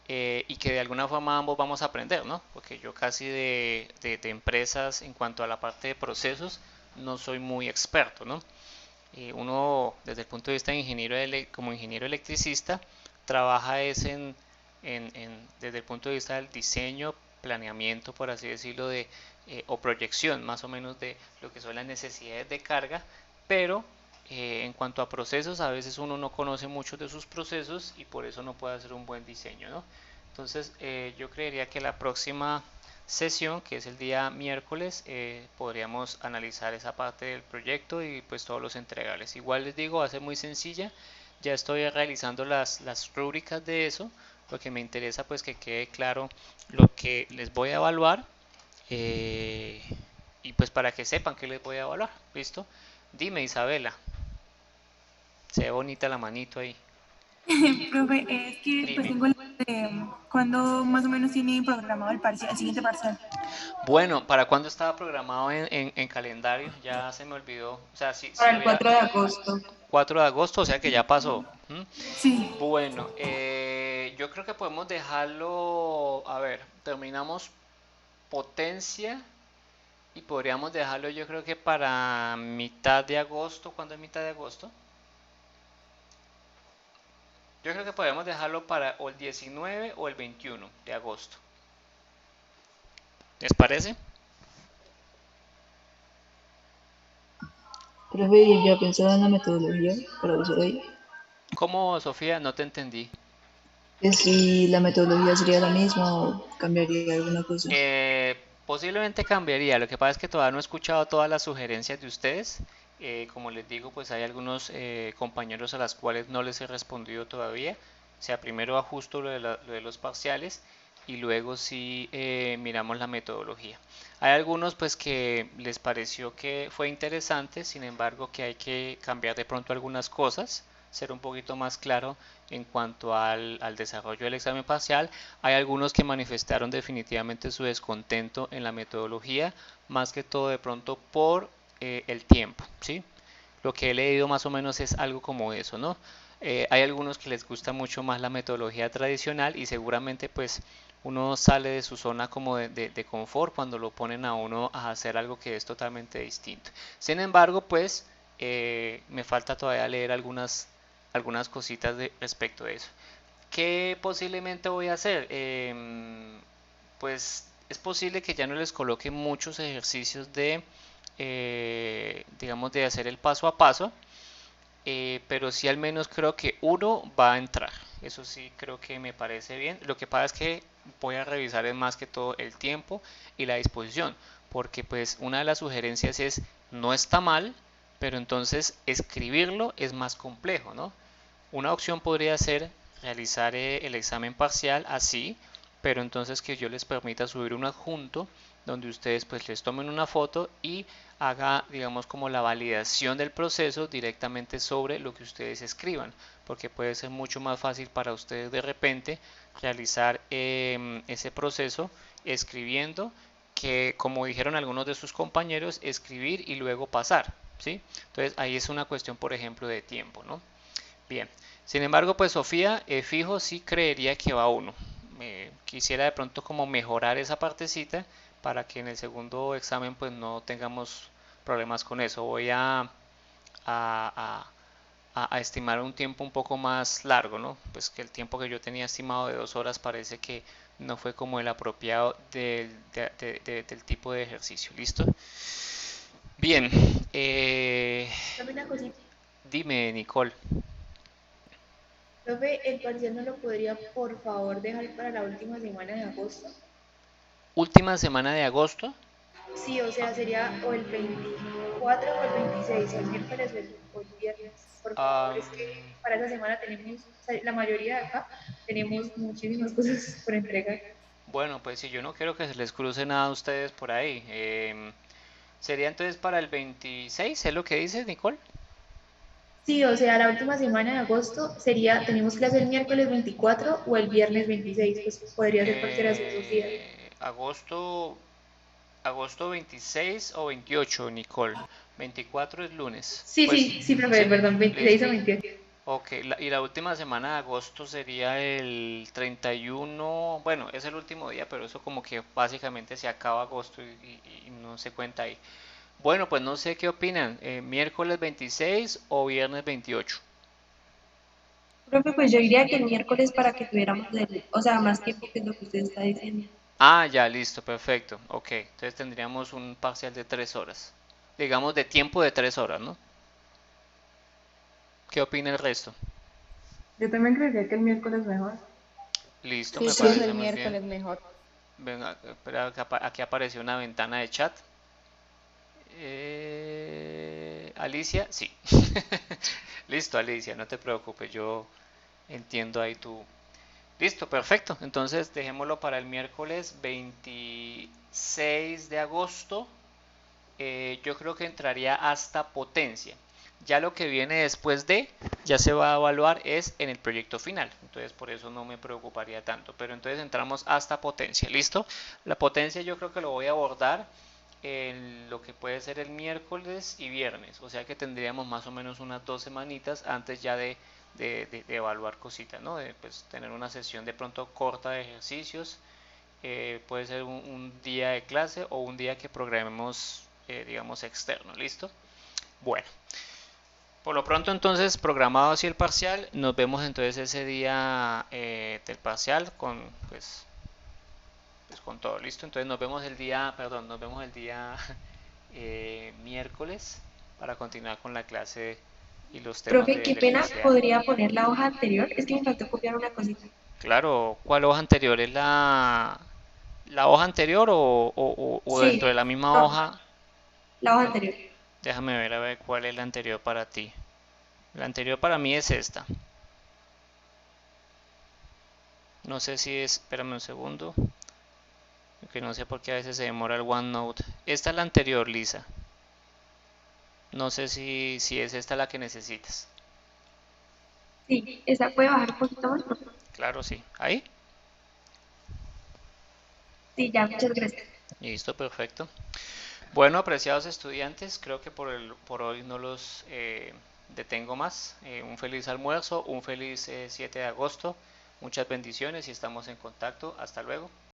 Y que de alguna forma ambos vamos a aprender, ¿no? Porque yo casi de empresas en cuanto a la parte de procesos no soy muy experto, ¿no? Uno desde el punto de vista de ingeniero como ingeniero electricista trabaja es desde el punto de vista del diseño, planeamiento, por así decirlo, o proyección más o menos de lo que son las necesidades de carga, pero en cuanto a procesos, a veces uno no conoce mucho de sus procesos y por eso no puede hacer un buen diseño, ¿no? Entonces, yo creería que la próxima sesión, que es el día miércoles, podríamos analizar esa parte del proyecto y pues todos los entregables. Igual les digo, va a ser muy sencilla. Ya estoy realizando las rúbricas de eso, porque me interesa pues que quede claro lo que les voy a evaluar, eh, y pues para que sepan que les voy a evaluar. ¿Listo? Dime, Isabela. Se ve bonita la manito ahí. Profe, es que pues Dime. tengo cuando más o menos tiene programado el siguiente parcial. Bueno, ¿para cuándo estaba programado en calendario? Ya se me olvidó. O sea, si Para el hubiera 4 de agosto. 4 de agosto, o sea que ya pasó. Sí. Bueno, yo creo que podemos dejarlo, a ver, terminamos potencia y podríamos dejarlo yo creo que para mitad de agosto. ¿Cuándo es mitad de agosto? Yo creo que podemos dejarlo para o el 19 o el 21 de agosto. ¿Les parece? Profe, ¿y ya pensaba en la metodología para usar ahí? ¿Cómo, Sofía? No te entendí. Que si la metodología sería la misma o cambiaría alguna cosa. Posiblemente cambiaría. Lo que pasa es que todavía no he escuchado todas las sugerencias de ustedes. Como les digo, pues hay algunos compañeros a las cuales no les he respondido todavía. O sea, primero ajusto lo de los parciales y luego sí miramos la metodología. Hay algunos pues que les pareció que fue interesante, sin embargo que hay que cambiar de pronto algunas cosas, ser un poquito más claro en cuanto al desarrollo del examen parcial. Hay algunos que manifestaron definitivamente su descontento en la metodología, más que todo de pronto por el tiempo, ¿sí? Lo que he leído más o menos es algo como eso, ¿no? Hay algunos que les gusta mucho más la metodología tradicional y seguramente pues uno sale de su zona como de confort cuando lo ponen a uno a hacer algo que es totalmente distinto. Sin embargo, pues me falta todavía leer algunas cositas respecto a eso. ¿Qué posiblemente voy a hacer? Pues es posible que ya no les coloque muchos ejercicios digamos, de hacer el paso a paso, pero sí al menos creo que uno va a entrar. Eso sí creo que me parece bien. Lo que pasa es que voy a revisar es más que todo el tiempo y la disposición, porque pues una de las sugerencias es, no está mal, pero entonces escribirlo es más complejo, ¿no? Una opción podría ser realizar el examen parcial así, pero entonces que yo les permita subir un adjunto donde ustedes pues les tomen una foto y haga digamos como la validación del proceso directamente sobre lo que ustedes escriban, porque puede ser mucho más fácil para ustedes de repente realizar ese proceso escribiendo que, como dijeron algunos de sus compañeros, escribir y luego pasar, ¿sí? Entonces ahí es una cuestión, por ejemplo, de tiempo, ¿no? Bien, sin embargo, pues Sofía, fijo, sí creería que va uno. Quisiera de pronto como mejorar esa partecita para que en el segundo examen pues no tengamos problemas con eso. Voy a, a estimar un tiempo un poco más largo, ¿no? Pues que el tiempo que yo tenía estimado de 2 horas parece que no fue como el apropiado del tipo de ejercicio. ¿Listo? Bien, Una cosita. dime, Nicole. Profe, el parcial no lo podría por favor dejar para la última semana de agosto. Última semana de agosto. Sí, o sea, sería o el 24 o el 26, o el miércoles o el viernes. Por favor, es que para esa semana tenemos, o sea, la mayoría de acá tenemos muchísimas cosas por entregar. Bueno, pues si yo no quiero que se les cruce nada a ustedes por ahí. Sería entonces para el 26, ¿es lo que dices, Nicole? Sí, o sea, la última semana de agosto sería, tenemos clase el miércoles 24 o el viernes 26, pues podría ser cualquiera de esos dos días. Agosto, agosto 26 o 28, Nicole. 24 es lunes. Sí, Pues, sí, sí, profe, ¿sí? perdón, 26 Listo. o 28. Ok, y la última semana de agosto sería el 31. Bueno, es el último día, pero eso como que básicamente se acaba agosto y no se cuenta ahí. Bueno, pues no sé qué opinan, miércoles 26 o viernes 28. Profe, pues yo diría que el miércoles para que tuviéramos, o sea, más tiempo que es lo que usted está diciendo. Ah, ya, listo, perfecto. Ok, entonces tendríamos un parcial de 3 horas. Digamos de tiempo de 3 horas, ¿no? ¿Qué opina el resto? Yo también creería que el miércoles mejor. Listo, Sí, me profe, parece el muy bien. miércoles mejor. Venga, espera, aquí apareció una ventana de chat. Alicia, sí. Listo, Alicia, no te preocupes, yo entiendo ahí tu... Listo, perfecto. Entonces dejémoslo para el miércoles 26 de agosto. Yo creo que entraría hasta potencia. Ya lo que viene después de, ya se va a evaluar es en el proyecto final. Entonces por eso no me preocuparía tanto. Pero entonces entramos hasta potencia. ¿Listo? La potencia yo creo que lo voy a abordar en lo que puede ser el miércoles y viernes. O sea que tendríamos más o menos unas 2 semanitas antes ya de evaluar cositas, ¿no? De pues, tener una sesión de pronto corta de ejercicios. Puede ser un día de clase o un día que programemos, digamos, externo. ¿Listo? Bueno, por lo pronto entonces programado así el parcial. Nos vemos entonces ese día del parcial pues con todo listo. Entonces nos vemos el día, perdón, nos vemos el día miércoles para continuar con la clase y los temas Profe, de qué pena, electricidad. podría poner la hoja anterior. Es que me faltó copiar una cosita. Claro, ¿cuál hoja anterior? ¿Es la hoja anterior o dentro de Sí, la misma no, hoja? la hoja anterior. Déjame ver a ver cuál es la anterior para ti. La anterior para mí es esta. No sé si es, espérame un segundo, que no sé por qué a veces se demora el OneNote. Esta es la anterior, Lisa. No sé si es esta la que necesitas. Sí, esa puede bajar un poquito más, profe. Claro, sí. ¿Ahí? Sí, ya, muchas gracias. Listo, perfecto. Bueno, apreciados estudiantes, creo que por hoy no los detengo más. Un feliz almuerzo, un feliz 7 de agosto. Muchas bendiciones y estamos en contacto. Hasta luego.